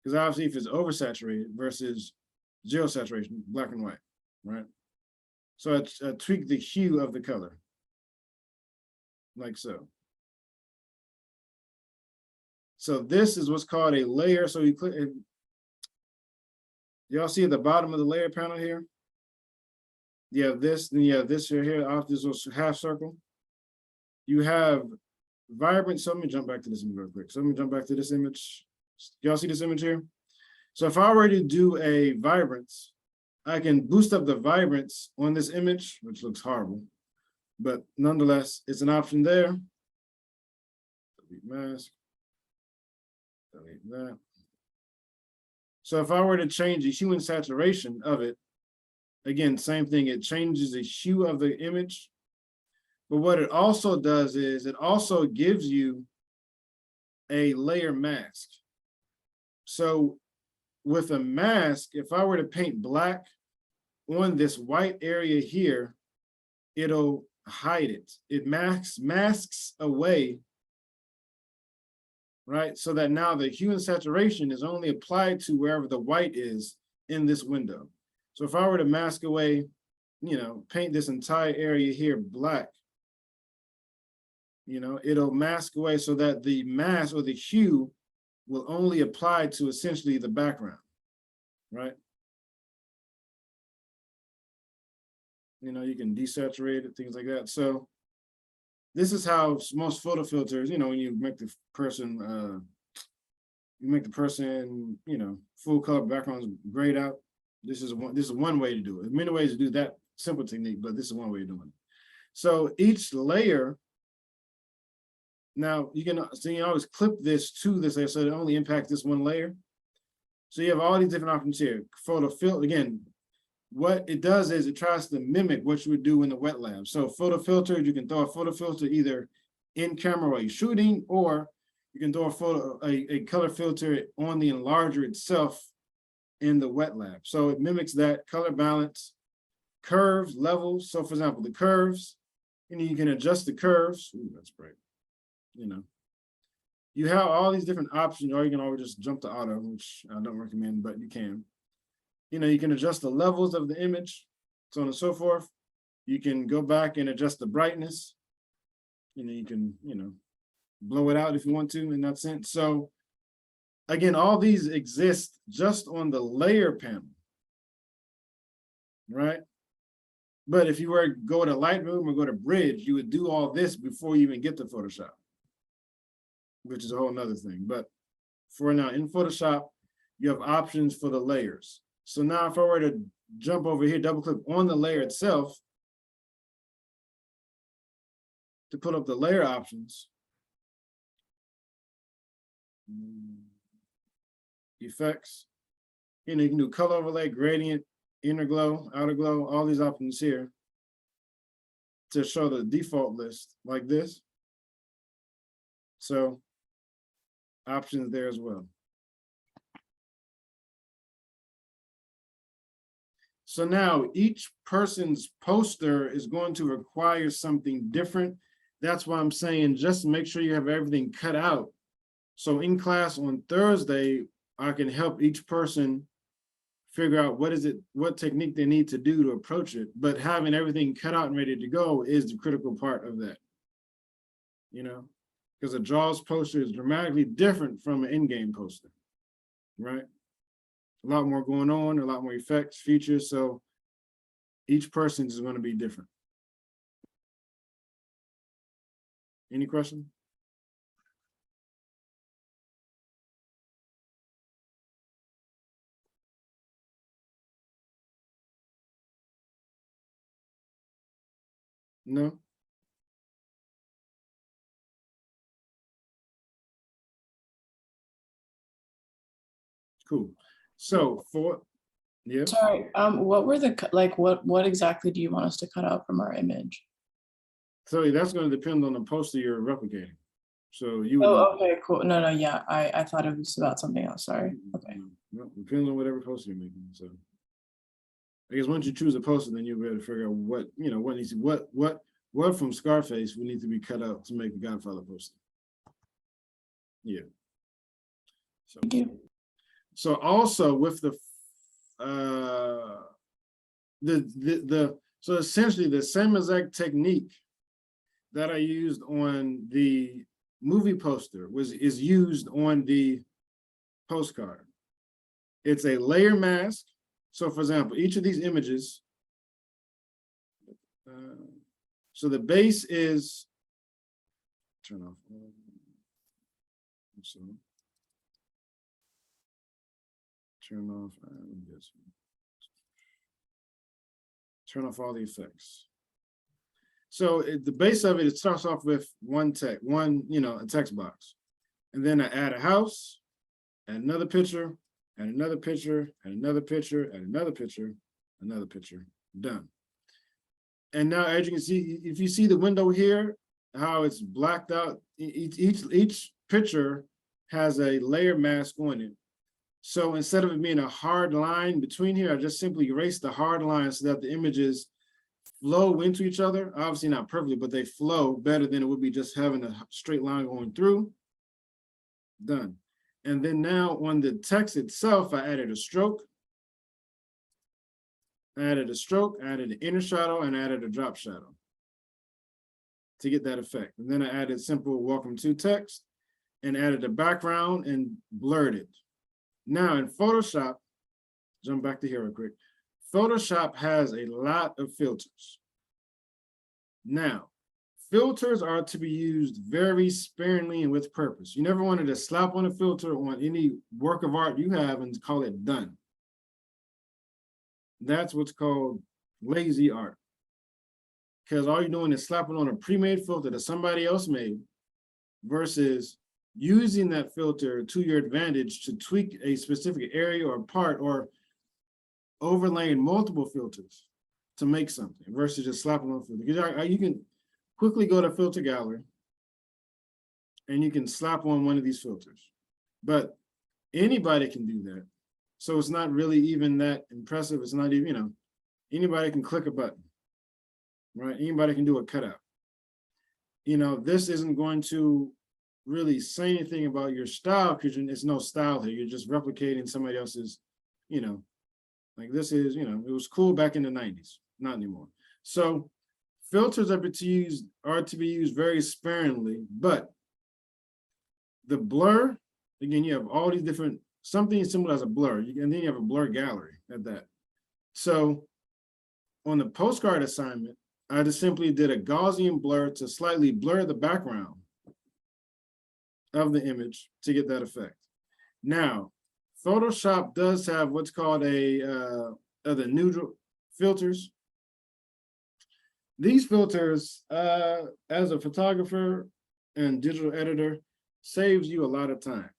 Because obviously if it's oversaturated versus zero saturation, black and white, right? So I tweaked the hue of the color, like so. So this is what's called a layer. So you click, y'all see at the bottom of the layer panel here? You have this, then you have this here off this little half circle. You have vibrant, so let me jump back to this image real quick. So let me jump back to this image. Y'all see this image here? So if I were to do a vibrance, I can boost up the vibrance on this image, which looks horrible, but nonetheless, it's an option there. Delete mask. Delete that. So if I were to change the hue and saturation of it, again, same thing, it changes the hue of the image. But what it also does is it also gives you a layer mask. So with a mask, if I were to paint black on this white area here, it'll hide it. It masks away, right? So that now the hue and saturation is only applied to wherever the white is in this window. So if I were to mask away, you know, paint this entire area here black, you know, it'll mask away so that the mask or the hue will only apply to essentially the background, right? You know, you can desaturate it, things like that. So this is how most photo filters, you know, when you make the person, you know, full color backgrounds grayed out. This is one way to do it. There's many ways to do that simple technique, but this is one way of doing it. So each layer, now you can, so you always clip this to this layer so it only impacts this one layer. So you have all these different options here. Photo filter, again, what it does is it tries to mimic what you would do in the wet lab. So photo filter, you can throw a photo filter either in camera while you're shooting, or you can throw a color filter on the enlarger itself in the wet lab. So it mimics that color balance, curves, levels. So for example, the curves, and you can adjust the curves. Ooh, that's bright. You know, you have all these different options, or you can always just jump to auto, which I don't recommend, but you can. You know, you can adjust the levels of the image, so on and so forth. You can go back and adjust the brightness. You can, blow it out if you want to in that sense. So again, all these exist just on the layer panel, right? But if you were to go to Lightroom or go to Bridge, you would do all this before you even get to Photoshop, which is a whole nother thing. But for now, in Photoshop, you have options for the layers. So now if I were to jump over here, double click on the layer itself to put up the layer options, effects, you can do color overlay, gradient, inner glow, outer glow, all these options here to show the default list like this. So options there as well. So now each person's poster is going to require something different. That's why I'm saying just make sure you have everything cut out. So in class on Thursday, I can help each person figure out what technique they need to do to approach it. But having everything cut out and ready to go is the critical part of that. Because a JAWS poster is dramatically different from an in-game poster, right? A lot more going on, a lot more effects, features. So each person is going to be different. Any question? No? Cool. So yeah. Sorry, what were what exactly do you want us to cut out from our image? So that's going to depend on the poster you're replicating. So you would. Oh, okay, cool. No, yeah, I thought it was about something else. Sorry. Okay. Well, depends on whatever poster you're making. So I guess once you choose a poster, then you'll be able to figure out what needs to, what from Scarface would need to be cut out to make the Godfather poster. Yeah. So, Thank you. so also with so essentially the same exact technique that I used on the movie poster is used on the postcard. It's a layer mask. So for example, each of these images, so the base is, turn off. So turn off, turn off all the effects. So the base of it starts off with a text box. And then I add a house, add another picture, and another picture, and another picture, and another picture, another picture, done. And now, as you can see, if you see the window here, how it's blacked out, each picture has a layer mask on it. So instead of it being a hard line between here, I just simply erase the hard line so that the images flow into each other. Obviously not perfectly, but they flow better than it would be just having a straight line going through. Done. And then now on the text itself, I added a stroke. I added an inner shadow, and added a drop shadow to get that effect. And then I added simple welcome to text and added a background and blurred it. Now in Photoshop, jump back to here real quick. Photoshop has a lot of filters. Now, filters are to be used very sparingly and with purpose. You never wanted to slap on a filter on any work of art you have and call it done. That's what's called lazy art. Because all you're doing is slapping on a pre-made filter that somebody else made versus using that filter to your advantage to tweak a specific area or part, or overlaying multiple filters to make something versus just slapping on filter. Because you can quickly go to filter gallery and you can slap on one of these filters, but anybody can do that. So it's not really even that impressive. It's not even, anybody can click a button, right? Anybody can do a cutout. This isn't going to really say anything about your style because it's no style here. You're just replicating somebody else's, like this is, it was cool back in the 90s, not anymore. So filters are to be used very sparingly, but the blur, again, you have all these different, something similar as a blur, and then you have a blur gallery at that. So on the postcard assignment, I just simply did a Gaussian blur to slightly blur the background of the image to get that effect. Now, Photoshop does have what's called the neutral filters. These filters, as a photographer and digital editor, saves you a lot of time.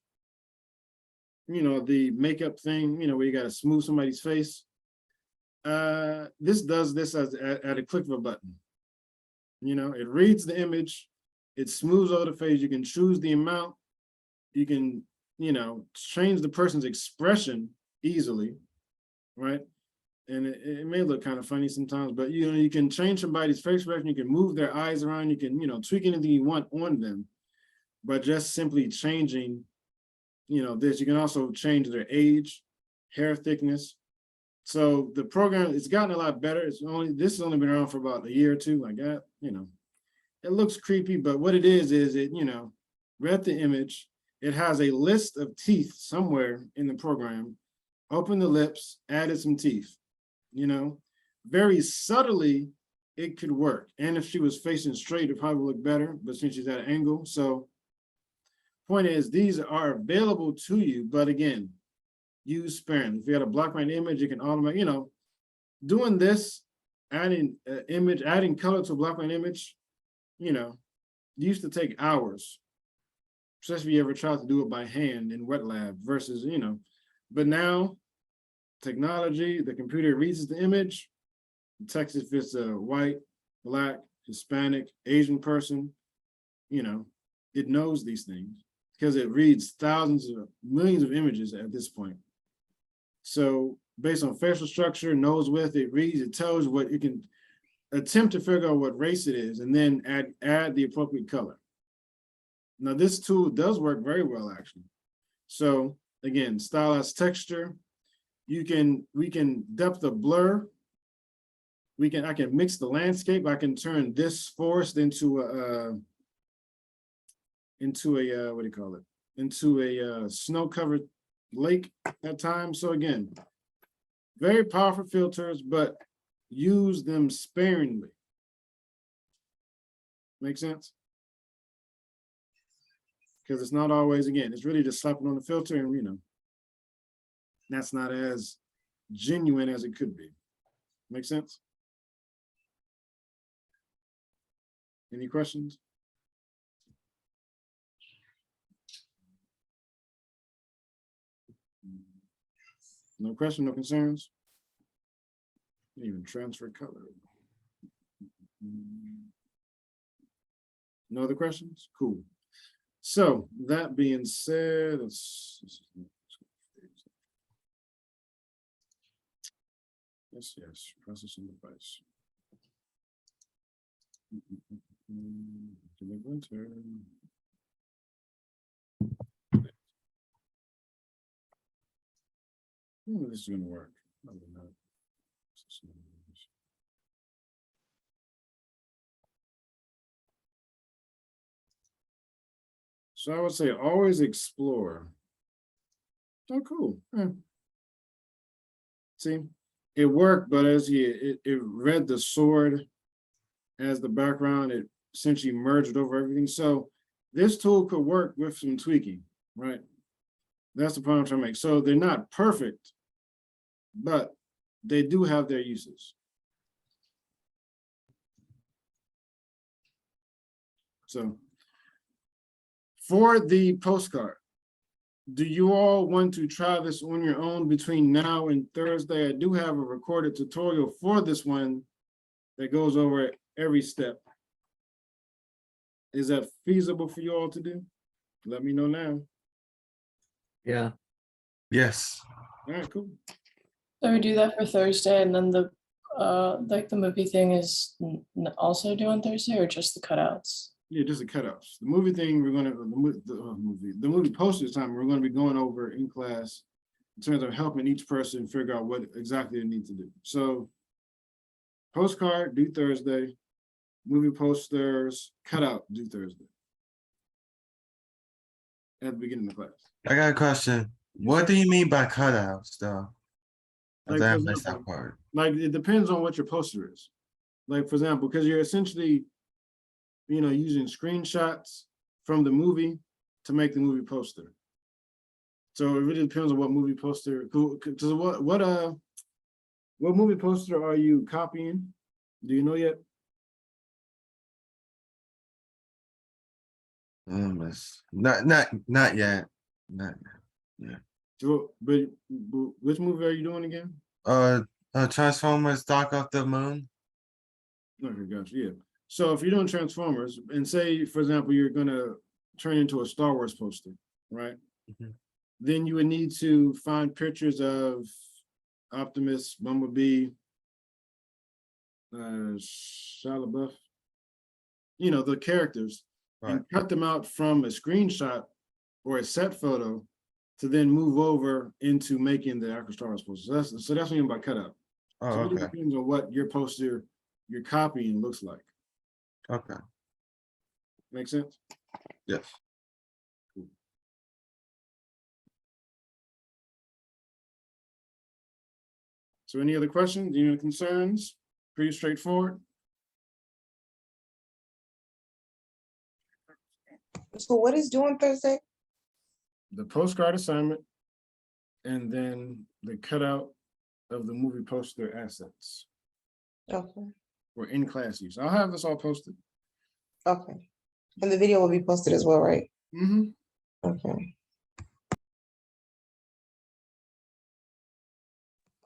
You know, the makeup thing, you know, where you got to smooth somebody's face. This does this at a click of a button. You know, it reads the image, it smooths over the face. You can choose the amount. You can, you know, change the person's expression easily, right? And it may look kind of funny sometimes, but you know, you can change somebody's face expression. You can move their eyes around. You can, you know, tweak anything you want on them, but just simply changing, you know, this. You can also change their age, hair thickness. So the program, it's gotten a lot better. This has only been around for about a year or two, like that, you know. It looks creepy, but what it is it, you know, read the image. It has a list of teeth somewhere in the program. Open the lips, added some teeth, you know. Very subtly, it could work. And if she was facing straight, it probably would look better, but since she's at an angle. So point is, these are available to you, but again, use sparingly. If you had a black and white image, you can automate, you know, doing this, adding image, adding color to a black and white image, you know, used to take hours, especially if you ever tried to do it by hand in wet lab versus, you know, but now technology, the computer reads the image, detects if it's a white, black, Hispanic, Asian person, you know, it knows these things because it reads thousands of millions of images at this point. So based on facial structure, nose width, it reads, it tells what it can attempt to figure out what race it is, and then add the appropriate color. Now this tool does work very well, actually. So again, stylize texture. We can depth of blur. I can mix the landscape. I can turn this forest into a what do you call it? Into a snow-covered lake at times. So again, very powerful filters, but use them sparingly. Make sense? Because it's not always, again, it's really just slapping on the filter and, you know, that's not as genuine as it could be. Make sense? Any questions? No question, no concerns? Even transfer color. No other questions? Cool. So that being said, yes, processing device. This is gonna work. Probably not. So I would say always explore. Oh, cool. Yeah. See, it worked, but as it read the sword as the background, it essentially merged over everything. So this tool could work with some tweaking, right? That's the point I'm trying to make. So they're not perfect, but they do have their uses. So for the postcard, do you all want to try this on your own between now and Thursday? I do have a recorded tutorial for this one that goes over every step. Is that feasible for you all to do? Let me know now. Yeah. Yes. All right, cool. So we do that for Thursday, and then the like the movie thing is also due on Thursday, or just the cutouts? Yeah, just the cutouts. The movie thing, we're gonna the movie poster time. We're gonna be going over in class in terms of helping each person figure out what exactly they need to do. So postcard due Thursday, movie posters cutout due Thursday. At the beginning of class. I got a question. What do you mean by cutouts, though? Like, I for missed example, that part. Like, it depends on what your poster is. Like, for example, because you're essentially, using screenshots from the movie to make the movie poster. So it really depends on what movie poster. Because what movie poster are you copying? Do you know yet? Not yet. Not. But which movie are you doing again? Transformers: Dark of the Moon. Okay, gotcha. Yeah. So if you're doing Transformers, and say, for example, you're gonna turn into a Star Wars poster, right? Mhm. Then you would need to find pictures of Optimus, Bumblebee, Shia LaBeouf, the characters, and cut them out from a screenshot or a set photo to then move over into making the actual Star Wars poster. So that's what you mean by cutout. Oh, So it really okay. depends on what your poster you're copying looks like. Okay. Make sense? Yes. So any other questions, any other concerns? Pretty straightforward. So what is due on Thursday? The postcard assignment, and then the cutout of the movie poster assets Okay, for in-class use. I'll have this all posted. okay. And the video will be posted as well, right? Mm-hmm. Okay.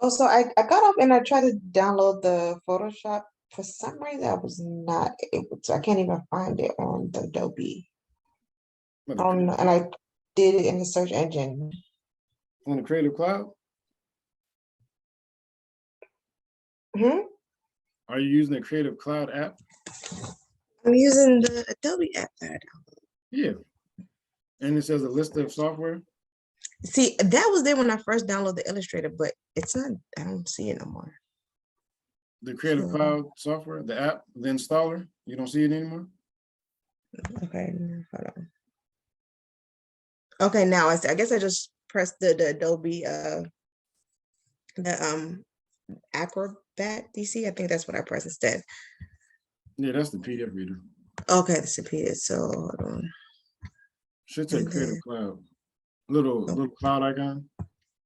Also, I got up and I tried to download the Photoshop. For some reason, I was not able to. I can't even find it on the Adobe. I don't know, and I did it in the search engine. On the Creative Cloud? Hmm? Are you using the Creative Cloud app? I'm using the Adobe app that I downloaded. Yeah. And it says a list of software? See, that was there when I first downloaded the Illustrator, but it's not, I don't see it no more. The Creative Cloud software, the app, the installer, you don't see it anymore? Okay, hold on. Okay, now I see. I guess I just pressed the Adobe the Acrobat DC. I think that's what I pressed instead. Yeah, that's the PDF reader. Okay, this repeated. So hold on. Should say And Creative then- Cloud. Little cloud icon.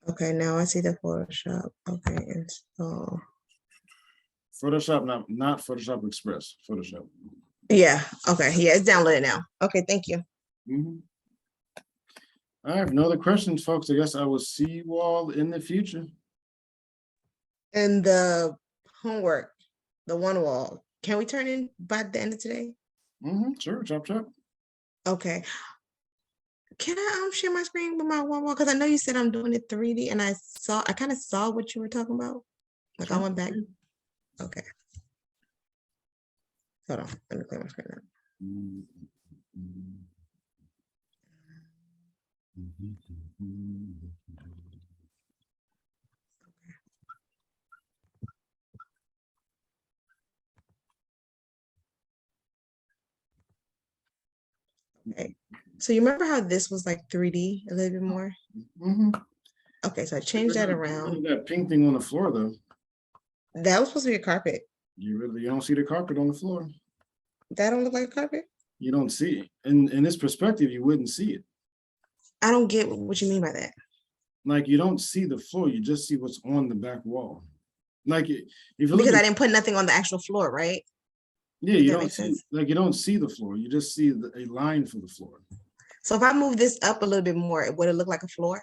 Okay, now I see the Photoshop. Okay, install. Photoshop, not Photoshop Express, Photoshop. Yeah, okay, yeah, it's downloaded now. Okay, thank you. Mhm. I have no other questions, folks. I guess I will see you all in the future. And the homework, the one wall, can we turn in by the end of today? Sure, chop chop. Okay. Can I share my screen with my one wall? Because I know you said I'm doing it 3D and I kind of saw what you were talking about. Like I went back. Okay. Hold on, let me clear my screen now. Okay, so you remember how this was like 3D a little bit more? Okay, so I changed that around. That pink thing on the floor, though. That was supposed to be a carpet. You don't see the carpet on the floor. That don't look like a carpet? You don't see it. In this perspective, you wouldn't see it. I don't get what you mean by that. Like you don't see the floor, you just see what's on the back wall. Like if you look Because I at, didn't put nothing on the actual floor, right? yeah, you that don't makes see sense. like you don't see the floor. You just see a line for the floor. So if I move this up a little bit more, would it look like a floor?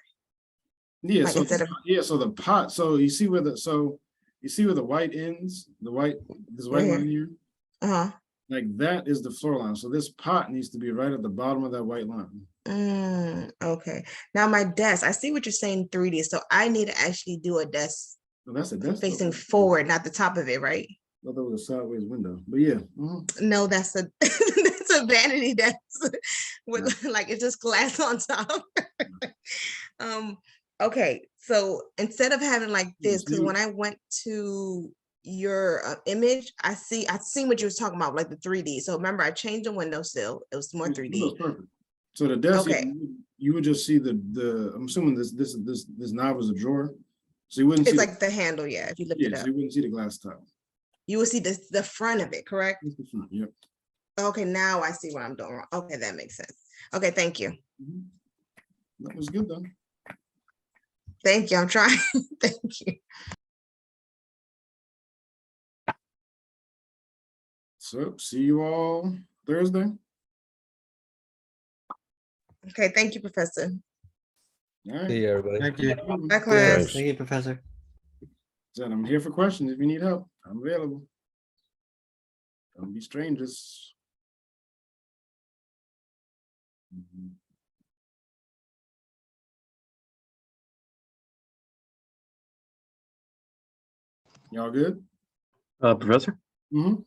Yeah, Like so instead of- so the pot, so you see where the white ends, this white Right line here, Uh-huh. like that is the floor line. So this pot needs to be right at the bottom of that white line. Okay. Now my desk, I see what you're saying 3D. So I need to actually do a desk So that's a desk. facing forward, not the top of it, right? I thought that was a sideways window, but yeah. No, that's a that's a vanity desk with like it's just glass on top. Okay, so instead of having like this, because when I went to your image, I seen what you was talking about, like the 3D. So remember, I changed the windowsill. It was more It 3D. looks perfect. So the desk, Okay. you would just see the, I'm assuming this knob is a drawer. So you wouldn't see. It's like the handle, yeah, if you lift it Yeah, up. so you wouldn't see the glass top. You will see the front of it, correct? That's the front, yep. Okay, now I see what I'm doing wrong. Okay, that makes sense. Okay, thank you. Mhm. That was good though. Thank you. I'm trying. Thank you. So see you all Thursday. Okay, thank you, Professor. All right. See you, everybody. Thank you. Bye, class. Thanks. you, Professor. Said I'm here for questions. If you need help, I'm available. Don't be strangers. Mhm. Y'all good? Professor? Mm-hmm.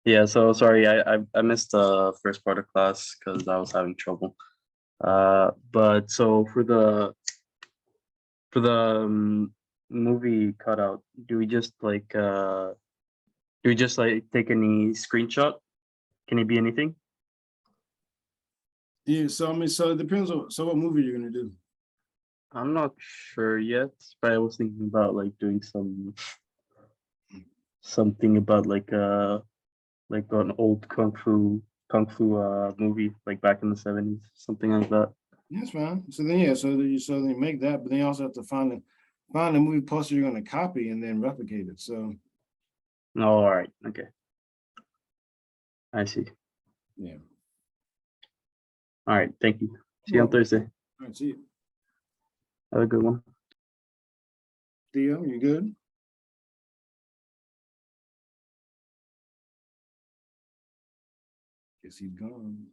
Yeah, so sorry, I missed the first part of class because I was having trouble. But so for the movie cutout, do we just like take any screenshot? Can it be anything? Yeah, so I mean, so it depends on, so what movie you're gonna do? I'm not sure yet, but I was thinking about like doing something about like an old kung fu movie like back in the 70s, something like that. That's fine. So then, yeah, so then you make that, but then you also have to find the movie poster you're gonna copy and then replicate it. So Oh, all right, okay. I see. yeah. All right, thank you. See you on Welcome. Thursday. All right, see you. Have a good one. Theo, you good? Guess he's gone.